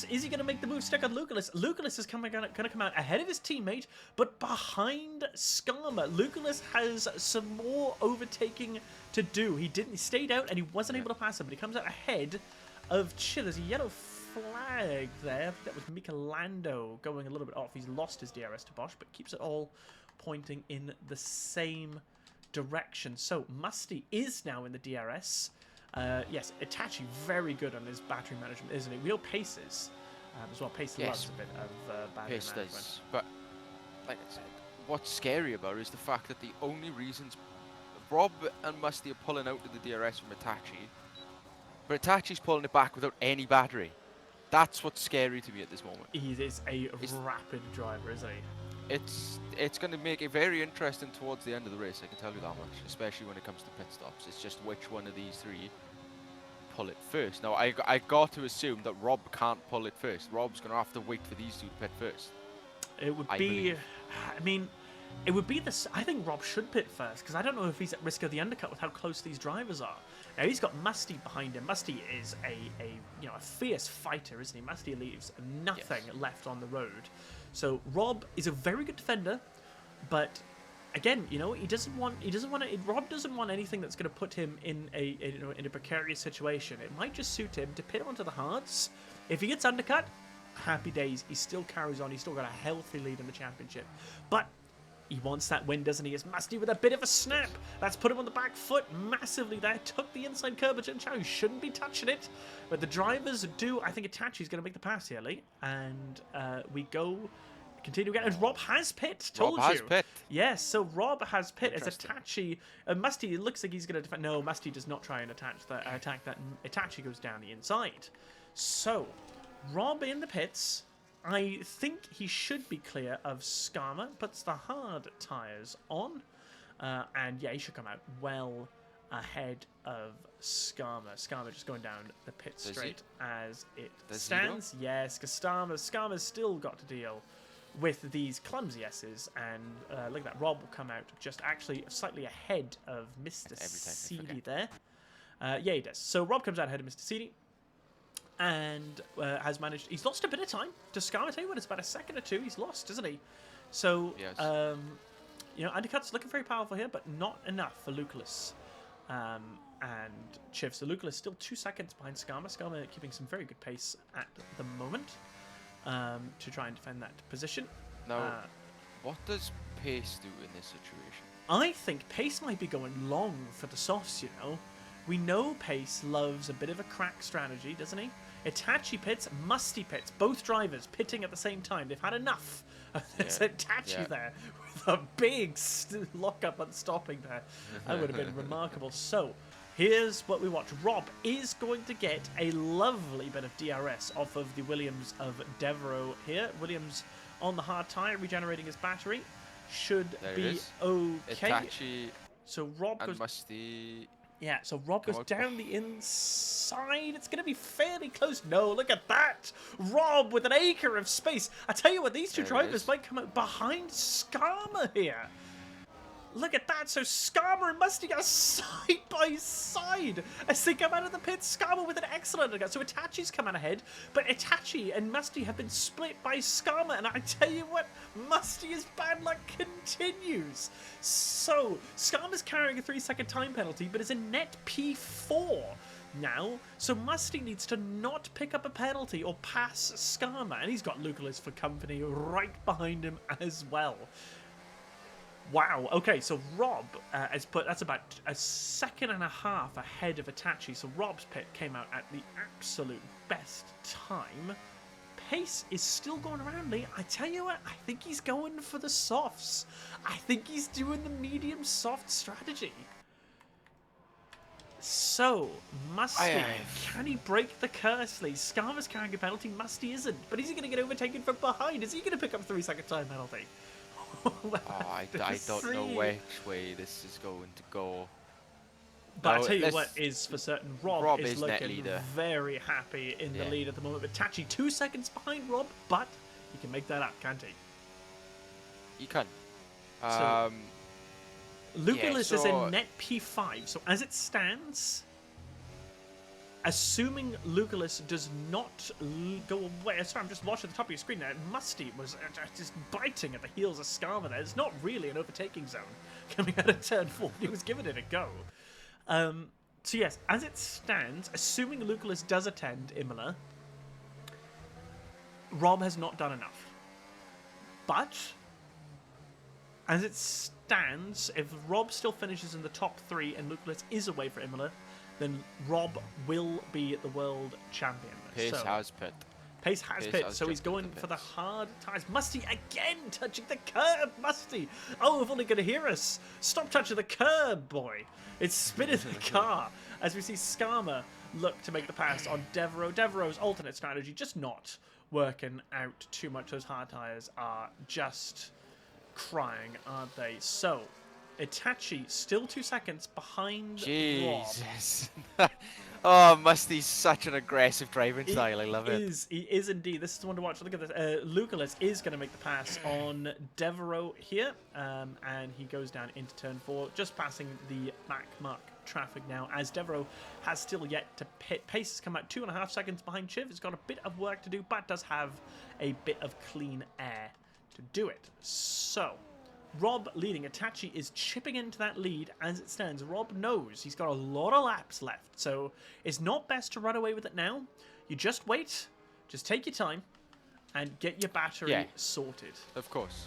B: is he going to make the move stuck on Lucalis? Lucalis is going to come out ahead of his teammate, but behind Skama. Lucalis has some more overtaking to do. He stayed out and he wasn't able to pass him, but he comes out ahead of Chill. There's a yellow flag there. That was Michelando going a little bit off. He's lost his DRS to Bosch, but keeps it all pointing in the same direction. So Musty is now in the DRS. Yes, Itachi very good on his battery management, isn't he? Real Paces as well. Pace loves a bit of battery management.
A: Does. But like I said, what's scary about it is the fact that the only reasons Rob and Musty are pulling out of the DRS from Itachi, but Itachi's pulling it back without any battery. That's what's scary to me at this moment.
B: He is a rapid driver, isn't he?
A: It's going to make it very interesting towards the end of the race, I can tell you that much, especially when it comes to pit stops. It's just which one of these three pull it first. Now, I got to assume that Rob can't pull it first. Rob's going to have to wait for these two to pit first.
B: It would be... I mean, it would be this... I think Rob should pit first, because I don't know if he's at risk of the undercut with how close these drivers are. Now, he's got Musty behind him. Musty is a fierce fighter, isn't he? Musty leaves nothing left on the road. So Rob is a very good defender, but again, you know, Rob doesn't want anything that's going to put him in a precarious situation. It might just suit him to pit onto the hards. If he gets undercut, happy days. He still carries on. He's still got a healthy lead in the championship, but he wants that win, doesn't he? It's Musty with a bit of a snap. That's put him on the back foot massively there. Took the inside curvature and Chow shouldn't be touching it. But the drivers do. I think Itachi's going to make the pass here, Lee. And we continue again. And Rob has pit. Told
A: Rob
B: you.
A: has pit.
B: Yes, so Rob has pit as Itachi. Musty, it looks like he's going to defend. No, Musty does not try and attack that. Itachi goes down the inside. So, Rob in the pits. I think he should be clear of Skama, puts the hard tyres on, and yeah, he should come out well ahead of Skama. Skama just going down the pit straight as it stands. Yes, because Skama's still got to deal with these clumsy S's, and look at that. Rob will come out just actually slightly ahead of Mr.
A: Every time I
B: Seedy
A: forget.
B: there. Yeah, he does. So Rob comes out ahead of Mr. Seedy and has managed. He's lost a bit of time to Scar. I tell you what, it's about a second or two he's lost, isn't he? So,
A: Yes.
B: Undercut's looking very powerful here, but not enough for Lucullus and Chiv. So Lucullus still 2 seconds behind Skarma. Skarma keeping some very good pace at the moment to try and defend that position.
A: Now, what does Pace do in this situation?
B: I think Pace might be going long for the softs, you know. We know Pace loves a bit of a crack strategy, doesn't he? Itachi pits, Musty pits, both drivers pitting at the same time. They've had enough. There's Itachi there with a big lock-up and stopping there. That would have been remarkable. So, here's what we watch. Rob is going to get a lovely bit of DRS off of the Williams of Devereaux here. Williams on the hard tyre, regenerating his battery. Should be okay.
A: Itachi
B: so Rob
A: and
B: goes...
A: Musty.
B: Yeah, so Rob goes
A: out
B: down the inside. It's going to be fairly close. No, look at that. Rob with an acre of space. I tell you what, these two drivers might come out behind Skarma here. Look at that. So Skarma and Musty are side by side as they come out of the pit. Skarma with an excellent undercut. So Itachi's come out ahead, but Itachi and Musty have been split by Skarma. And I tell you what, Musty's bad luck continues. So Skarma's carrying a 3-second time penalty, but is in net P4 now. So Musty needs to not pick up a penalty or pass Skarma. And he's got Lucullus for company right behind him as well. Wow. Okay, so Rob has put... That's about a second and a half ahead of Itachi. So Rob's pit came out at the absolute best time. Pace is still going around late. I tell you what, I think he's going for the softs. I think he's doing the medium soft strategy. So, Musty, can he break the curse, Lee? Skarma's carrying a penalty, Musty isn't. But is he going to get overtaken from behind? Is he going to pick up a 3-second time penalty?
A: I don't know which way this is going to go.
B: But I tell you what is for certain, Rob is looking
A: leader.
B: very happy in the lead at the moment. But Itachi 2 seconds behind Rob, but he can make that up, can't he?
A: He can.
B: Lucullus is in net P5, so as it stands, assuming Lucullus does not go away... Sorry, I'm just watching the top of your screen there. Musty was just biting at the heels of Skarma there. It's not really an overtaking zone coming out of turn 4. He was giving it a go. So yes, as it stands, assuming Lucullus does attend Imola, Rob has not done enough. But, as it stands, if Rob still finishes in the top 3 and Lucullus is away for Imola, then Rob will be the world champion.
A: Pace has pit.
B: Pace has pit, so he's going for the hard tires. Musty again touching the curb. Musty! Oh, if only going to hear us. Stop touching the curb, boy. It's spinning the car as we see Skarma look to make the pass on Devereaux. Devereaux's alternate strategy just not working out too much. Those hard tires are just crying, aren't they? So, Itachi still 2 seconds behind
A: Jesus. Oh, Musty's such an aggressive driving style. I love it.
B: He is indeed. This is the one to watch. Look at this. Lucullus is going to make the pass on Devereaux here. And he goes down into turn 4, just passing the back mark traffic now, as Devereaux has still yet to pit. Pace has come out 2.5 seconds behind Chiv. He's got a bit of work to do, but does have a bit of clean air to do it. So, Rob leading. Itachi is chipping into that lead as it stands. Rob knows he's got a lot of laps left, so it's not best to run away with it now. You just wait, just take your time, and get your battery sorted.
A: Of course.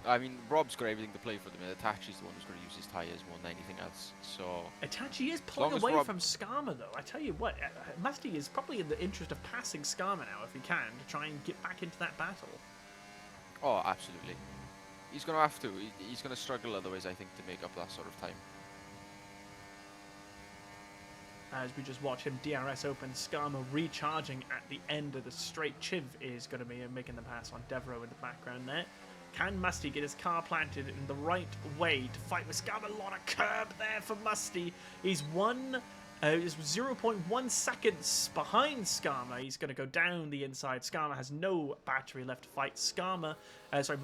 A: I mean, Rob's got everything to play for them. Itachi's the one who's going to use his tyres more than anything else. So
B: Itachi is pulling away from Skarma, though. I tell you what, Musty is probably in the interest of passing Skarma now, if he can, to try and get back into that battle.
A: Oh, absolutely. He's going to have to. He's going to struggle otherwise, I think, to make up that sort of time.
B: As we just watch him DRS open, Skarma recharging at the end of the straight. Chiv is going to be making the pass on Devereaux in the background there. Can Musty get his car planted in the right way to fight with Skarma? A lot of curb there for Musty. He's 1 Is 0.1 seconds behind Skarma. He's going to go down the inside. Skarma has no battery left to fight.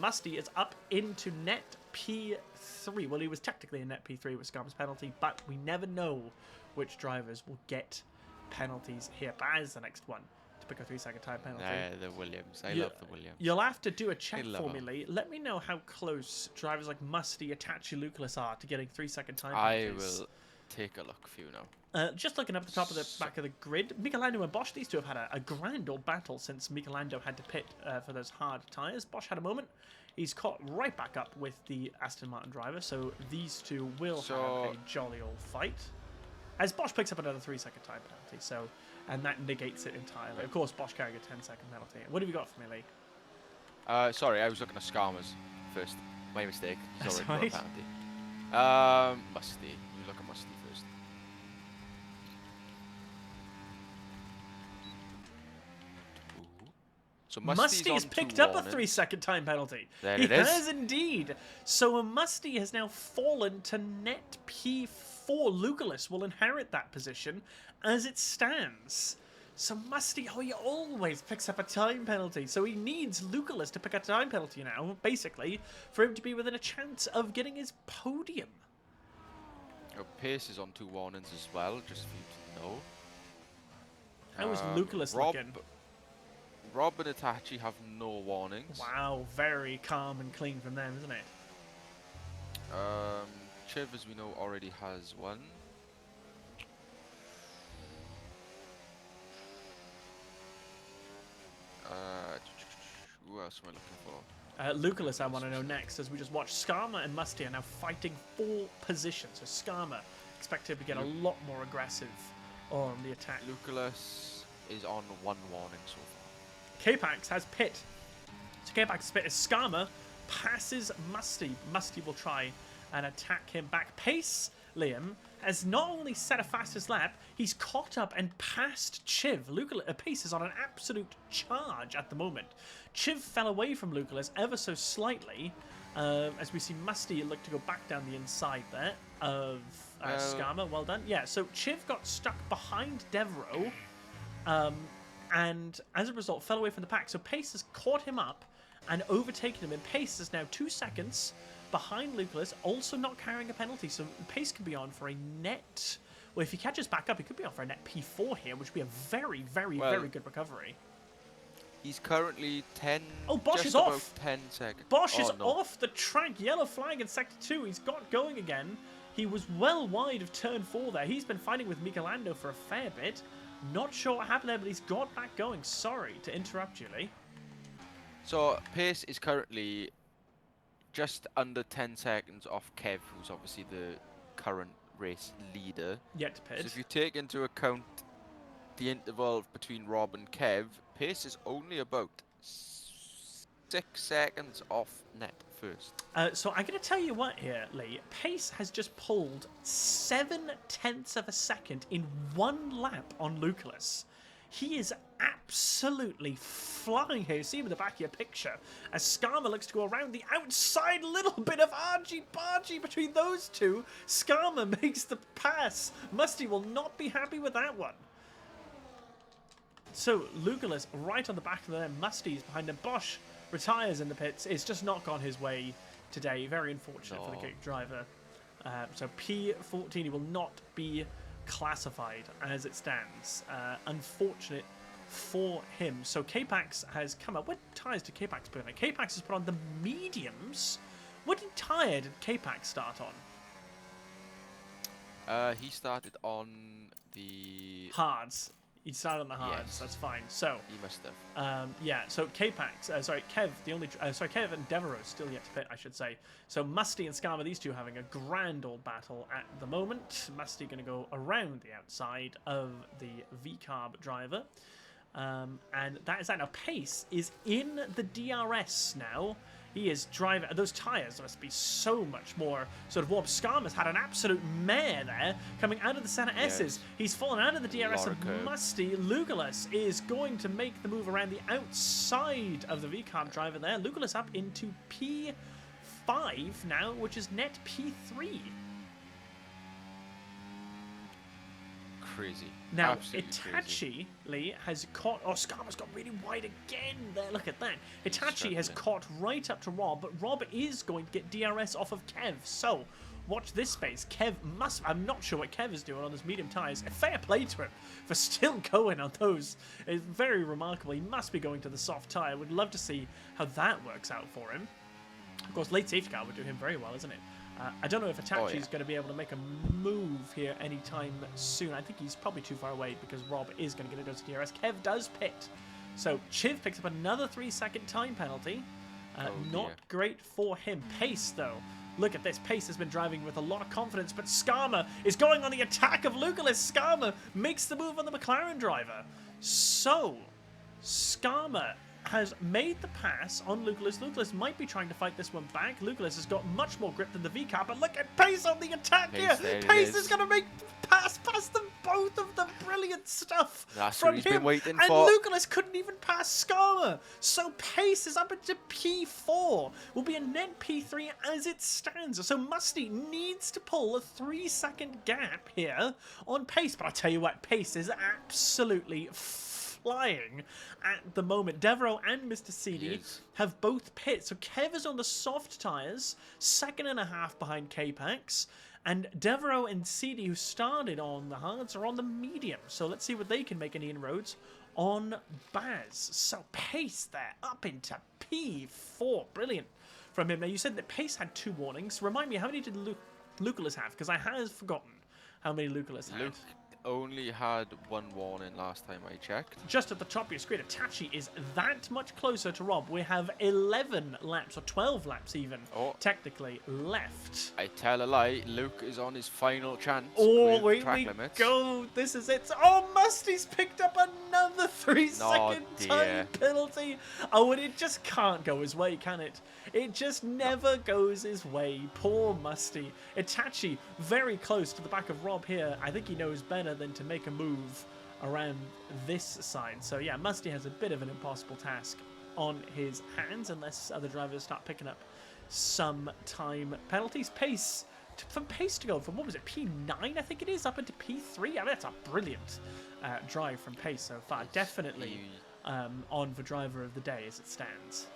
B: Musty is up into net P3. Well, he was technically in net P3 with Skarma's penalty, but we never know which drivers will get penalties here. Baz the next one to pick a 3-second time penalty.
A: Yeah, the Williams. I love the Williams.
B: You'll have to do a check
A: I love
B: for me,
A: them.
B: Lee. Let me know how close drivers like Musty, Itachi, Lucullus are to getting 3-second time
A: I
B: penalties.
A: will take a look for you now.
B: Just looking up the top of the back of the grid, Michelando and Bosch, these two have had a grand old battle since Michelando had to pit for those hard tyres. Bosch had a moment. He's caught right back up with the Aston Martin driver, so these two will have a jolly old fight. As Bosch picks up another 3-second time penalty, and that negates it entirely. Of course, Bosch carrying a 10-second penalty. What have you got for me, Lee?
A: Sorry, I was looking at Skarma's first. My mistake. He's
B: That's
A: already got
B: right.
A: a penalty. Musty. You look at Musty first. Ooh. So
B: Musty has picked up a 3-second time penalty.
A: There
B: he
A: it is.
B: has indeed. So Musty has now fallen to net P4. Lucullus will inherit that position as it stands. So Musty, he always picks up a time penalty. So he needs Lucullus to pick up a time penalty now, basically, for him to be within a chance of getting his podium.
A: Oh, Pace is on 2 warnings as well, just for you to know.
B: How is Lucullus looking?
A: Rob and Itachi have no warnings.
B: Wow, very calm and clean from them, isn't it?
A: Chiv, as we know, already has one. Who else am I looking for?
B: Lucullus, I want to know next, as we just watched Skarma and Musty are now fighting for position. So Skarma expected to get a lot more aggressive on the attack.
A: Lucullus is on 1 warning so far.
B: K-Pax has pit. So K-Pax pit as Skarma passes Musty. Musty will try and attack him back. Pace, Liam, has not only set a fastest lap, he's caught up and passed Chiv. Pace is on an absolute charge at the moment. Chiv fell away from Lucullus ever so slightly, as we see Musty look to go back down the inside there of Skarma. Well done. Yeah, so Chiv got stuck behind Devereaux, and as a result fell away from the pack. So Pace has caught him up and overtaken him, and Pace is now 2 seconds behind Lucullus, also not carrying a penalty. So Pace can be on for a net... Well, if he catches back up, he could be on for a net P4 here, which would be a very, very, very good recovery.
A: He's currently 10...
B: Oh, Bosch is
A: about
B: off!
A: 10 seconds.
B: Bosch is off the track. Yellow flag in Sector 2. He's got going again. He was well wide of Turn 4 there. He's been fighting with Michelando for a fair bit. Not sure what happened there, but he's got back going. Sorry to interrupt you, Lee.
A: So, Pace is currently just under 10 seconds off Kev, who's obviously the current race leader.
B: Yet to pit.
A: So if you take into account the interval between Rob and Kev, Pace is only about 6 seconds off net first.
B: So I'm going to tell you what here, Lee. Pace has just pulled 0.7 of a second in 1 lap on Lucullus. He is absolutely flying here. You see him in the back of your picture. As Skarma looks to go around the outside, little bit of argy-bargy between those two. Skarma makes the pass. Musty will not be happy with that one. So Lucullus right on the back of them. Musty's behind him. Bosch retires in the pits. It's just not gone his way today. Very unfortunate for the kick driver. So P14, he will not be classified as it stands. Unfortunate for him. So K-Pax has come up. What tyres did K-Pax put on? K-Pax has put on the mediums. What tyre did K-Pax start on?
A: He started on the...
B: Hards. He started on the hards.
A: Yes.
B: That's fine. So
A: He must have.
B: yeah. So K-Pax, Kev, Kev and Devereaux still yet to pit, I should say. So Musty and Skarma, these two having a grand old battle at the moment. Musty going to go around the outside of the V-Carb driver. And that is that. Now Pace is in the DRS now. He is driving. Those tyres must be so much more sort of warm. Skarma's had an absolute mare there coming out of the center S's. He's fallen out of the DRS of Musty. Lucullus is going to make the move around the outside of the V-Carb driver there. Lucullus up into P5 now, which is net P3.
A: crazy.
B: Now,
A: Absolutely crazy.
B: Itachi Lee has caught. Oh, Skarma's got really wide again there. Look at that.
A: He's
B: Itachi has
A: struggling.
B: caught right up to Rob, but Rob is going to get DRS off of Kev. So, watch this space. Kev must. I'm not sure what Kev is doing on those medium tyres. Fair play to him for still going on those. It's very remarkable. He must be going to the soft tyre. Would love to see how that works out for him. Of course, late safety car would do him very well, isn't it? I don't know if Itachi's going to be able to make a move here anytime soon. I think he's probably too far away because Rob is going to get a dose of DRS. Kev does pit. So Chiv picks up another 3-second time penalty. Not great for him. Pace, though. Look at this. Pace has been driving with a lot of confidence, but Skarma is going on the attack of Lucalis. Skarma makes the move on the McLaren driver. So, Skarma has made the pass on Lucalis. Lucalis might be trying to fight this one back. Lucalis has got much more grip than the V-car, but look at Pace on the attack here. Pace is going to make the pass past them, both of them. Brilliant stuff
A: That's
B: from
A: what he's
B: him.
A: been waiting
B: and
A: for.
B: Lucalis couldn't even pass Skarma. So Pace is up into P4. Will be a net P3 as it stands. So Musty needs to pull a 3-second gap here on Pace. But I tell you what, Pace is absolutely flying at the moment. Devereaux and Mr. CD have both pit. So Kev is on the soft tyres, 2.5 behind K-Pax. And Devereaux and CD, who started on the hards, are on the medium. So let's see what they can make any inroads on Baz. So Pace there, up into P4. Brilliant from him. Now, you said that Pace had 2 warnings. Remind me, how many did Lucalis have? Because I have forgotten how many Lucalis had.
A: Luke only had 1 warning last time I checked.
B: Just at the top of your screen, Itachi is that much closer to Rob. We have 11 laps, or 12 laps even, technically, left.
A: I tell a lie, Luke is on his final chance
B: with
A: track
B: we
A: limits.
B: go. This is it. Oh, Musty's picked up another 3-second time penalty. Oh, and it just can't go his way, can it? It just never goes his way. Poor Musty. Itachi very close to the back of Rob here. I think he knows better than to make a move around this side. So yeah, Musty has a bit of an impossible task on his hands unless other drivers start picking up some time penalties. Pace, from Pace to go from, what was it, P9 I think it is, up into P3. I mean, that's a brilliant drive from Pace so far. Definitely on for driver of the day as it stands.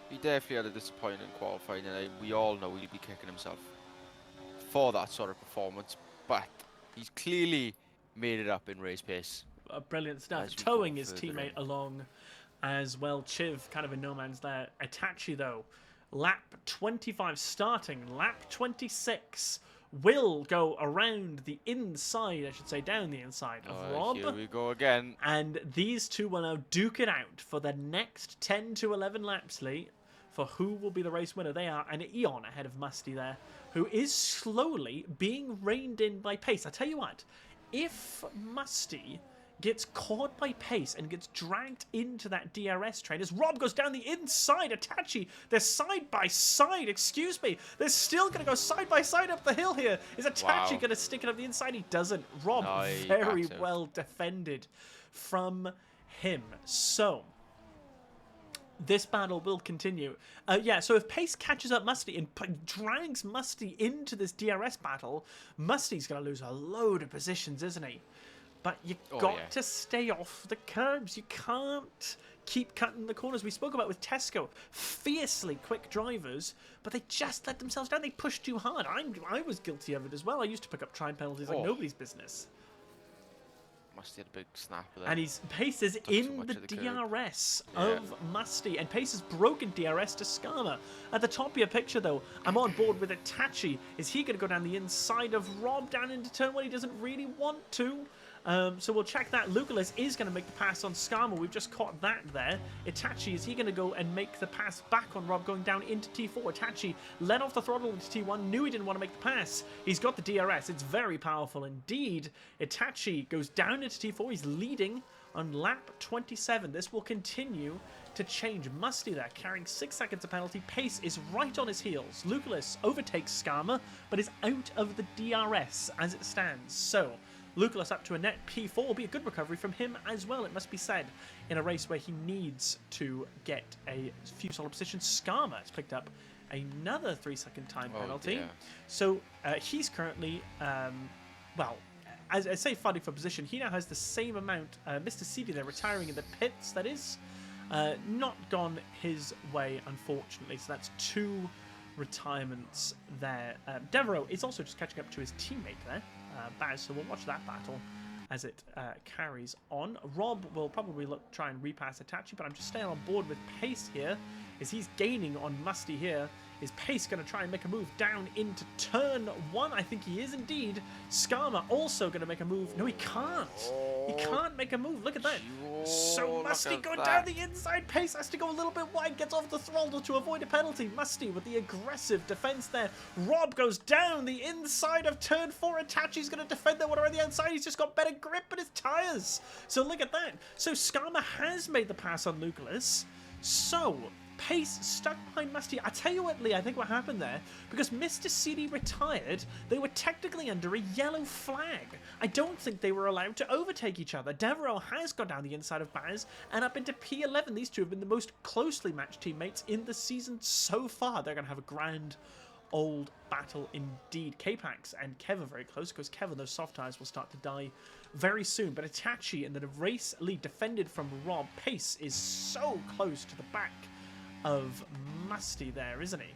A: He definitely had a disappointing qualifying, and we all know he'll be kicking himself for that sort of performance, but he's clearly made it up in race pace.
B: Brilliant stuff. Towing his teammate along as well. Chiv kind of in no man's land. Itachi, though, lap 25 starting. Lap 26 will go around the inside, I should say, down the inside of Rob.
A: Here we go again.
B: And these two will now duke it out for the next 10 to 11 laps, Lee, for who will be the race winner. They are an eon ahead of Musty there, who is slowly being reined in by Pace. I tell you what, if Musty gets caught by Pace and gets dragged into that DRS train as Rob goes down the inside, Itachi, they're side by side, excuse me. They're still going to go side by side up the hill here. Is Itachi going to stick it up the inside? He doesn't. Rob, very well defended from him. So this battle will continue. Yeah, so if Pace catches up Musty and drags Musty into this DRS battle, Musty's going to lose a load of positions, isn't he? But you got to stay off the curbs. You can't keep cutting the corners. We spoke about with Tesco, fiercely quick drivers, but they just let themselves down. They pushed too hard. I was guilty of it as well. I used to pick up time penalties like nobody's business.
A: Musty had a big snap there.
B: And Pace is in the DRS of Musty. And Pace has broken DRS to Skarma. At the top of your picture, though, I'm on board with Itachi. Is he going to go down the inside of Rob down into turn 1? He doesn't really want to. So we'll check that. Lucalis is going to make the pass on Skarma. We've just caught that there. Itachi, is he going to go and make the pass back on Rob going down into T4? Itachi let off the throttle into T1, knew he didn't want to make the pass. He's got the DRS. It's very powerful indeed. Itachi goes down into T4. He's leading on lap 27. This will continue to change. Musty there, carrying 6 seconds of penalty. Pace is right on his heels. Lucalis overtakes Skarma, but is out of the DRS as it stands. So Lucalis up to a net P4 will be a good recovery from him as well, it must be said, in a race where he needs to get a few solid positions. Skarma has picked up another 3-second time penalty.
A: Dear.
B: So he's currently, well, as I say, fighting for position. He now has the same amount. Mr. CD there retiring in the pits. That is not gone his way, unfortunately. So that's 2 retirements there. Devereaux is also just catching up to his teammate there, Baz. So we'll watch that battle as it carries on. Rob will probably try and repass Itachi, but I'm just staying on board with Pace here, as he's gaining on Musty here. Is Pace going to try and make a move down into turn 1? I think he is indeed. Skarma also going to make a move. No, he can't. He can't make a move. Look at that. So Musty going down the inside. Pace has to go a little bit wide. Gets off the throttle to avoid a penalty. Musty with the aggressive defense there. Rob goes down the inside of turn 4. Itachi's going to defend that one around the outside. He's just got better grip in his tyres. So look at that. So Skarma has made the pass on Lucullus. So Pace stuck behind Musty. I tell you what, Lee, I think what happened there, because Mr. CD retired, they were technically under a yellow flag. I don't think they were allowed to overtake each other. Devereaux has gone down the inside of Baz and up into P11. These two have been the most closely matched teammates in the season so far. They're going to have a grand old battle indeed. K-Pax and Kev are very close, because Kev and those soft tires will start to die very soon. But Itachi in the race lead, defended from Rob. Pace is so close to the back of Musty there, isn't he?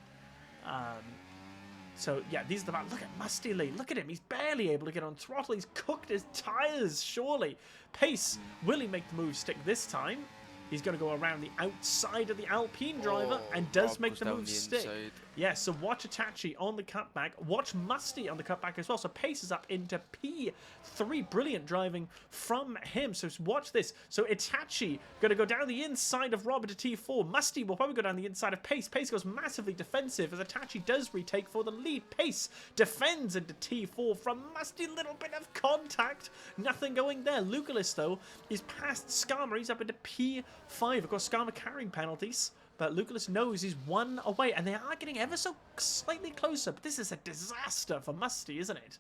B: So yeah, these are the look at Musty Lee. Look at him. He's barely able to get on throttle. He's cooked his tires. Surely, Pace, will he make the move stick this time? He's going to go around the outside of the Alpine driver and does
A: Rob
B: make
A: goes
B: the
A: down
B: move
A: the
B: stick.
A: inside.
B: Yeah, so watch Itachi on the cutback. Watch Musty on the cutback as well. So Pace is up into P3. Brilliant driving from him. So watch this. So Itachi going to go down the inside of Rob into T4. Musty will probably go down the inside of Pace. Pace goes massively defensive as Itachi does retake for the lead. Pace defends into T4 from Musty. Little bit of contact. Nothing going there. Lucullus, though, is past Skarma. He's up into P5. Of course, Skarma carrying penalties. But Lucullus knows he's 1 away, and they are getting ever so slightly closer. But this is a disaster for Musty, isn't it?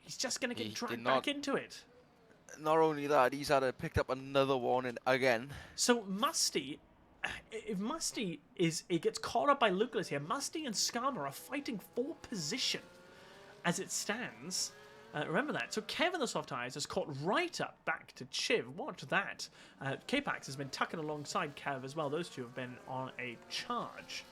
B: He's just going to get dragged back into it.
A: Not only that, he's picked up another warning again.
B: So Musty, if Musty gets caught up by Lucullus here, Musty and Skarma are fighting for position as it stands. Remember that. So Kevin the Soft Tires has caught right up back to Chiv. Watch that. K-Pax has been tucking alongside Kev as well. Those two have been on a charge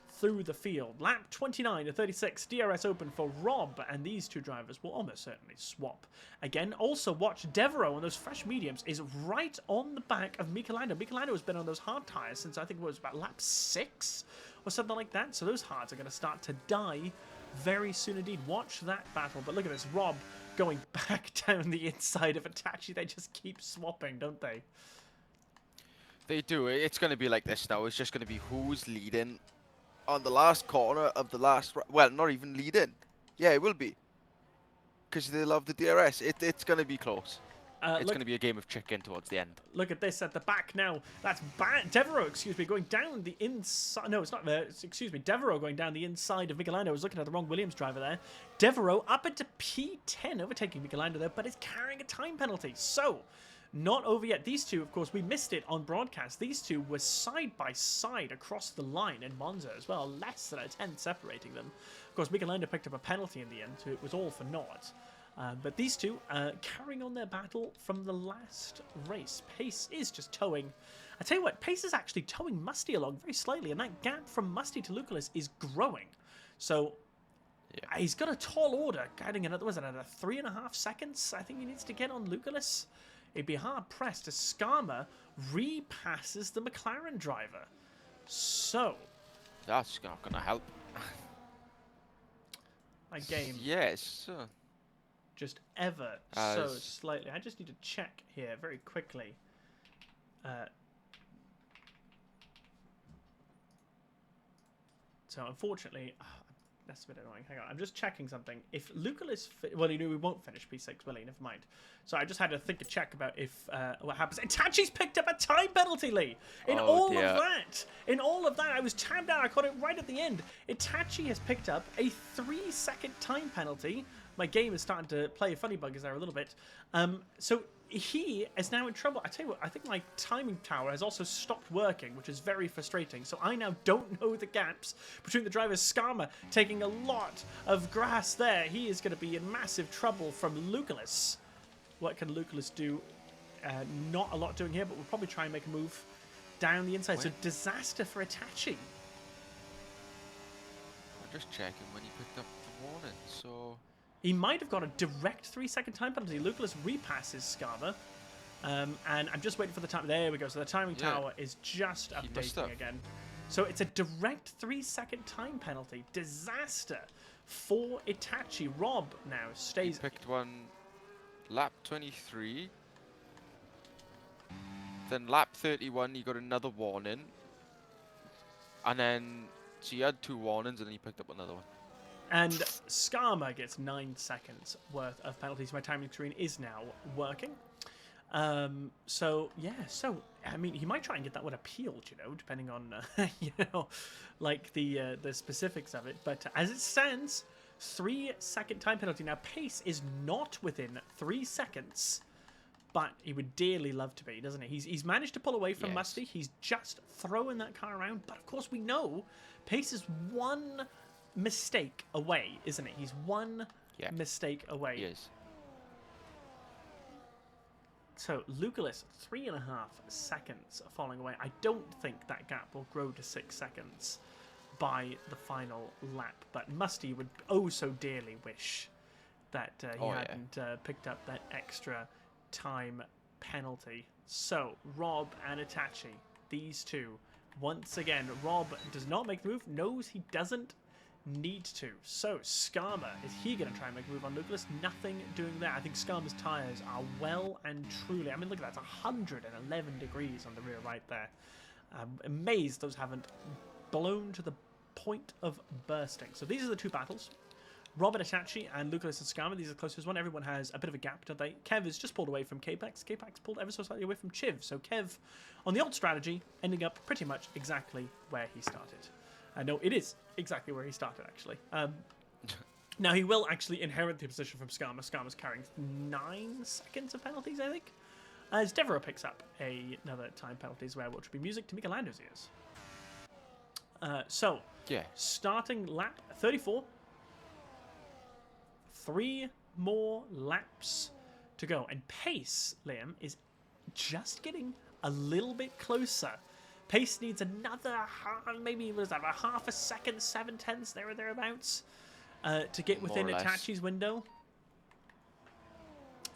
B: through the field. Lap 29 to 36. DRS open for Rob, and these two drivers will almost certainly swap. Again, also watch Devereaux on those fresh mediums is right on the back of Michelando. Michelando has been on those hard tires since I think it was about lap 6 or something like that. So those hards are going to start to die very soon indeed. Watch that battle. But look at this. Rob going back down the inside of Itachi. They just keep swapping, don't they?
A: They do. It's going to be like this now. It's just going to be who's leading on the last corner of the last... Well, not even leading. Yeah, it will be. Because they love the DRS. It's going to be close. It's going to be a game of chicken towards the end.
B: Look at this at the back now. That's Devereaux, going down the inside. No, it's not. Excuse me. Devereaux going down the inside of Michelando. I was looking at the wrong Williams driver there. Devereaux up into P10, overtaking Michelando there, but is carrying a time penalty. So, not over yet. These two, of course, we missed it on broadcast. These two were side by side across the line in Monza as well. Less than a 10 separating them. Of course, Michelando picked up a penalty in the end, so it was all for naught. But these two carrying on their battle from the last race. Pace is just towing. I tell you what, Pace is actually towing Musty along very slightly, and that gap from Musty to Lucullus is growing. So yeah, he's got a tall order, guiding another, was it another 3.5 seconds? I think he needs to get on Lucullus. It'd be hard pressed as Skarma repasses the McLaren driver. So
A: that's not going to help.
B: My game.
A: Yes.
B: Just ever so slightly. I just need to check here very quickly. So unfortunately, that's a bit annoying. Hang on, I'm just checking something. If Lucullus, well, he knew we won't finish P6, will he? Never mind. So I just had to think a check about if what happens. Itachi's picked up a time penalty, Lee. In all of that, I was tabbed out. I caught it right at the end. Itachi has picked up a 3-second time penalty. My game is starting to play funny buggers there a little bit. So he is now in trouble. I tell you what, I think my timing tower has also stopped working, which is very frustrating. So I now don't know the gaps between the drivers. Skarma taking a lot of grass there. He is going to be in massive trouble from Lucullus. What can Lucullus do? Not a lot doing here, but we'll probably try and make a move down the inside. So
A: Wait.
B: disaster for Itachi.
A: I'm just checking when he picked up the warning. So
B: He might have got a direct 3-second time penalty. Lucullus repasses Scarver. And I'm just waiting for the time. There we go. So the timing
A: Yeah.
B: tower is just
A: He must
B: updating
A: have.
B: again. So it's a direct 3-second time penalty. Disaster for Itachi. Rob now
A: he
B: stays.
A: picked one lap 23. Then lap 31, he got another warning. And then, so he had 2 warnings and then he picked up another one.
B: And Skarma gets 9 seconds worth of penalties. My timing screen is now working. So yeah, so I mean, he might try and get that one appealed, you know, depending on like the specifics of it. But as it stands, 3-second time penalty. Now pace is not within 3 seconds, but he would dearly love to be, doesn't he? He's managed to pull away from
A: Yes.
B: Musty. He's just throwing that car around. But of course, we know pace is one mistake away, isn't it? He's one mistake away.
A: He is.
B: So, Lucullus, 3.5 seconds falling away. I don't think that gap will grow to 6 seconds by the final lap, but Musty would oh so dearly wish that he hadn't picked up that extra time penalty. So, Rob and Itachi, these two, once again, Rob does not make the move, knows he doesn't need to. So, Skarma, is he going to try and make a move on Lucullus? Nothing doing that. I think Skarma's tyres are well and truly... I mean, look at that. It's 111 degrees on the rear right there. I'm amazed those haven't blown to the point of bursting. So these are the two battles. Rob and Itachi and Lucullus and Skarma. These are the closest one. Everyone has a bit of a gap, don't they? Kev is just pulled away from Capex. Capex pulled ever so slightly away from Chiv. So Kev, on the old strategy, ending up pretty much exactly where he started. No, it is exactly where he started, actually. Now, he will actually inherit the position from Skarma. Skarma's carrying 9 seconds of penalties, I think. As Devereaux picks up another time penalty as well, which will be music to Michelando's ears. So, starting lap 34. 3 more laps to go. And pace, Liam, is just getting a little bit closer. Pace needs another, maybe what is that, about half a second, 7/10 there or thereabouts, to get within Itachi's window.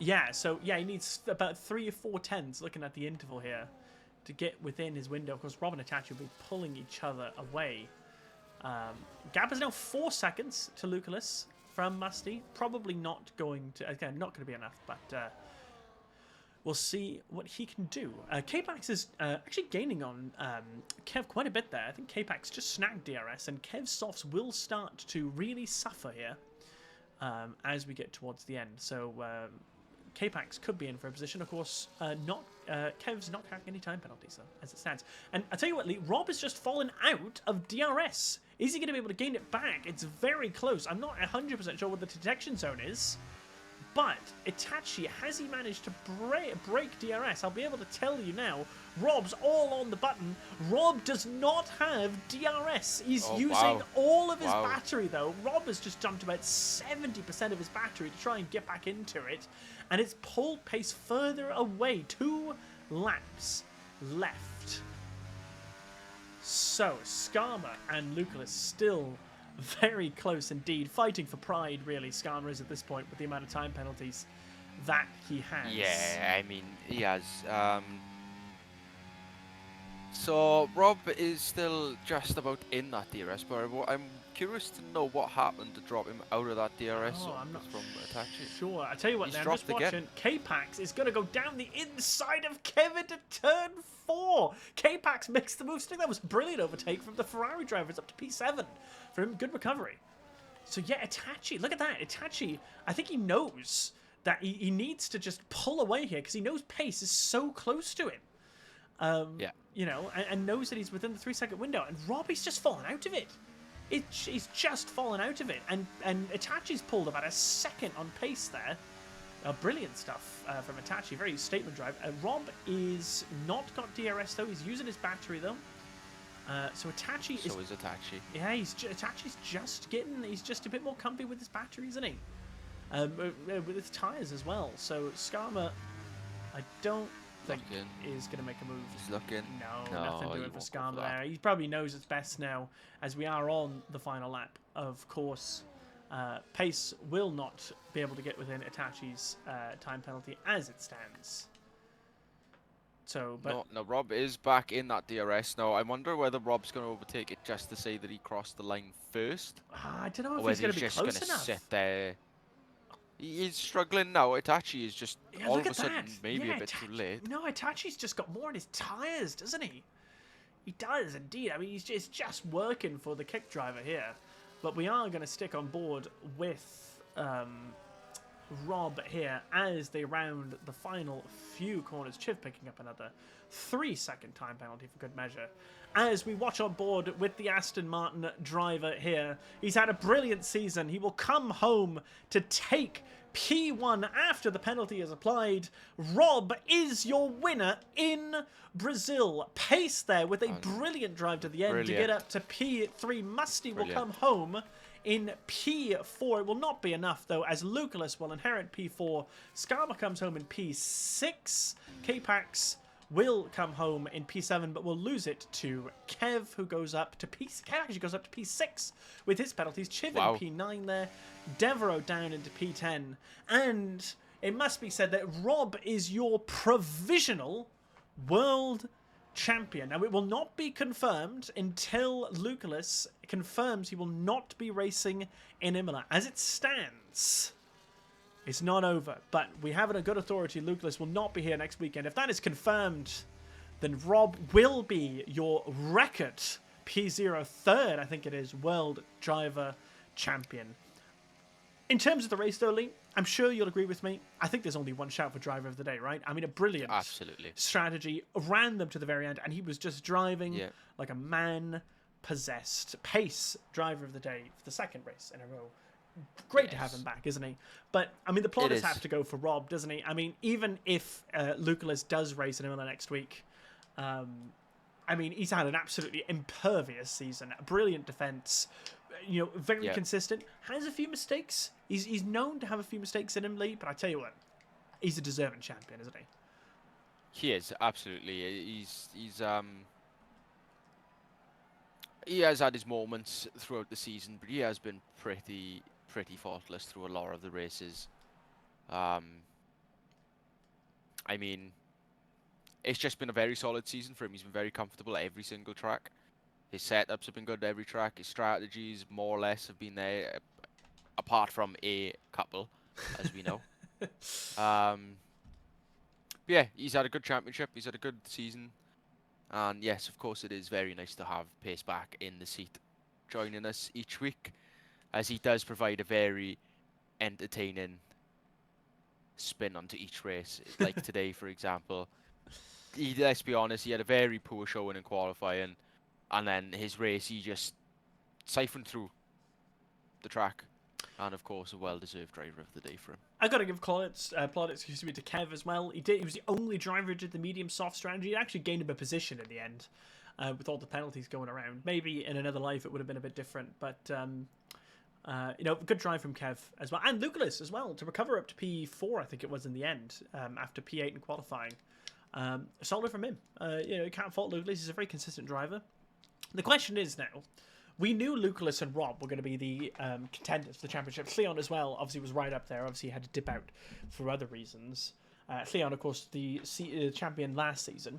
B: Yeah, so yeah, he needs about 3 or 4 tenths, looking at the interval here, to get within his window. Of course, Rob and Itachi will be pulling each other away. Gap is now 4 seconds to Lucullus from Musty. Probably not going to, again, not going to be enough, but we'll see what he can do. K-Pax is actually gaining on Kev quite a bit there. I think K-Pax just snagged DRS, and Kev's softs will start to really suffer here as we get towards the end. So K-Pax could be in for a position. Of course, Kev's not carrying any time penalties, though, as it stands. And I tell you what, Lee, Rob has just fallen out of DRS. Is he going to be able to gain it back? It's very close. I'm not 100% sure what the detection zone is. But Itachi, has he managed to break DRS? I'll be able to tell you now. Rob's all on the button. Rob does not have DRS. He's using all of his battery, though. Rob has just dumped about 70% of his battery to try and get back into it. And it's pulled pace further away. 2 laps left. So, Skarma and Lucullus still very close indeed. Fighting for pride, really, Skarma is at this point with the amount of time penalties that he has.
A: Yeah, I mean, he has. So, Rob is still just about in that DRS, but I'm curious to know what happened to drop him out of that DRS zone
B: I'm not
A: from Itachi.
B: sure. I tell you what,
A: He's
B: now, I'm
A: dropped
B: just
A: again.
B: watching. K-Pax is going to go down the inside of Kevin to turn 4. K-Pax makes the move. I think that was a brilliant overtake from the Ferrari drivers up to P7 for him. Good recovery. So yeah, Itachi, look at that. Itachi, I think he knows that he needs to just pull away here because he knows pace is so close to him. You know, and knows that he's within the 3-second window. And Robbie's just fallen out of it. He's just fallen out of it. And Itachi's pulled about a second on pace there. Brilliant stuff from Itachi. Very statement drive. Rob is not got DRS though. He's using his battery though. So Itachi is...
A: So is Itachi.
B: Yeah, Itachi's just getting... He's just a bit more comfy with his battery, isn't he? with its tyres as well. So Skarma, I don't think
A: Looking.
B: is going to make a move.
A: He's looking.
B: No, nothing
A: No, he
B: doing for
A: won't go for
B: Skarma
A: that.
B: there. He probably knows it's best now, as we are on the final lap. Of course, Pace will not be able to get within Itachi's time penalty as it stands. So, but
A: No, Rob is back in that DRS now. I wonder whether Rob's going to overtake it just to say that he crossed the line first,
B: I don't know
A: or
B: if he's
A: whether
B: going
A: he's
B: to be
A: just going
B: close
A: to
B: enough.
A: sit there. He's struggling now. Itachi is just
B: Yeah,
A: all
B: look
A: of a
B: at
A: sudden
B: that.
A: maybe
B: Yeah,
A: a bit too late.
B: No, Itachi's just got more in his tyres, doesn't he? He does indeed. I mean, he's just working for the kick driver here. But we are going to stick on board with Rob here as they round the final few corners. Chiv picking up another 3-second time penalty for good measure. As we watch on board with the Aston Martin driver here, he's had a brilliant season. He will come home to take P1 after the penalty is applied. Rob is your winner in Brazil. Pace there with a brilliant drive to the end to get up to P3. Musty will come home in P4. It will not be enough, though, as Lucalis will inherit P4. Skarma comes home in P6. K-Pax will come home in P7, but will lose it to Kev, who goes up to Kev actually goes up to P6 with his penalties. Chiv in P9 there. Devereaux down into P10. And it must be said that Rob is your provisional world champion. Now, it will not be confirmed until Lucalis confirms he will not be racing in Imola. As it stands, it's not over, but we have it on good authority. Lucalis will not be here next weekend. If that is confirmed, then Rob will be your record P0 third, I think it is, world driver champion. In terms of the race, though, Lee, I'm sure you'll agree with me. I think there's only one shout for driver of the day, right? I mean, a brilliant strategy. Ran them to the very end, and he was just driving like a man possessed. Pace, driver of the day for the second race in a row. Great to have him back, isn't he? But, I mean, the plaudits have to go for Rob, doesn't he? I mean, even if Lucalis does race in Imola next week, I mean, he's had an absolutely impervious season. Brilliant defense. You know, very consistent. Has a few mistakes. He's known to have a few mistakes in him, Lee, but I tell you what, he's a deserving champion, isn't he?
A: He is, absolutely. He has had his moments throughout the season, but he has been pretty faultless through a lot of the races. I mean, it's just been a very solid season for him. He's been very comfortable at every single track. His setups have been good at every track. His strategies, more or less, have been there, apart from a couple, as we know. Yeah, he's had a good championship. He's had a good season. And yes, of course, it is very nice to have Pace back in the seat, joining us each week, as he does provide a very entertaining spin onto each race. Like today, for example, let's be honest, he had a very poor showing in qualifying, and then his race, he just siphoned through the track. And of course, a well-deserved driver of the day for him.
B: I got to give plaudits to Kev as well. He was the only driver who did the medium-soft strategy. He actually gained him a position in the end, with all the penalties going around. Maybe in another life it would have been a bit different, but you know, good drive from Kev as well, and Lucalis as well to recover up to P4. I think it was in the end after P8 in qualifying. Solid from him. You know, you can't fault Lucalis. He's a very consistent driver. The question is now, we knew Lucalis and Rob were going to be the contenders for the championship. Theon as well, obviously, was right up there. Obviously, he had to dip out for other reasons. Theon, of course, the champion last season.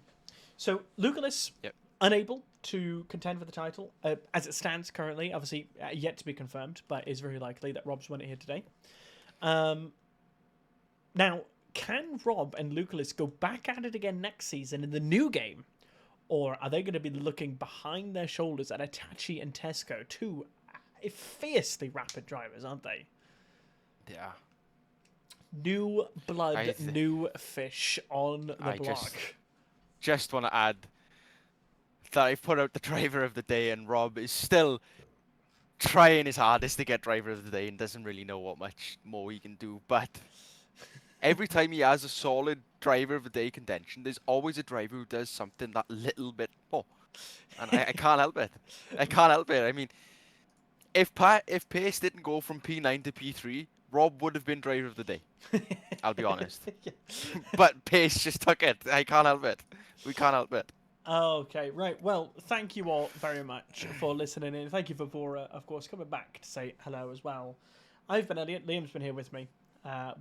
B: So, Lucalis, unable to contend for the title, as it stands currently. Obviously, yet to be confirmed, but is very likely that Rob's won it here today. Now, can Rob and Lucalis go back at it again next season in the new game? Or are they going to be looking behind their shoulders at Itachi and Tesco, two fiercely rapid drivers, aren't they?
A: Yeah.
B: New blood, new fish on the block.
A: Just want to add that I've put out the driver of the day, and Rob is still trying his hardest to get driver of the day and doesn't really know what much more he can do. But every time he has a solid driver of the day contention, there's always a driver who does something that little bit more. And I can't help it. I can't help it. I mean, if Pace didn't go from P9 to P3, Rob would have been driver of the day. I'll be honest. But Pace just took it. I can't help it. We can't help it.
B: Okay, right. Well, thank you all very much for listening in. Thank you for Bora, of course, coming back to say hello as well. I've been Elliot. Liam's been here with me.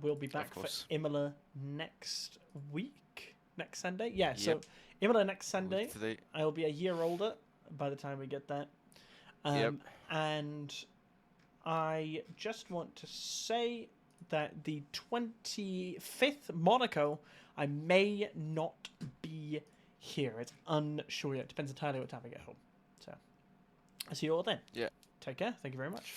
B: We'll be back for
A: course.
B: Imola next week. Next Sunday? Yeah, so
A: Yep.
B: Imola next Sunday.
A: Today.
B: I'll be a year older by the time we get there.
A: Yep.
B: And I just want to say that the 25th, Monaco, I may not be here. It's unsure yet. Depends entirely what time I get home. So, I'll see you all then.
A: Yeah.
B: Take care. Thank you very much.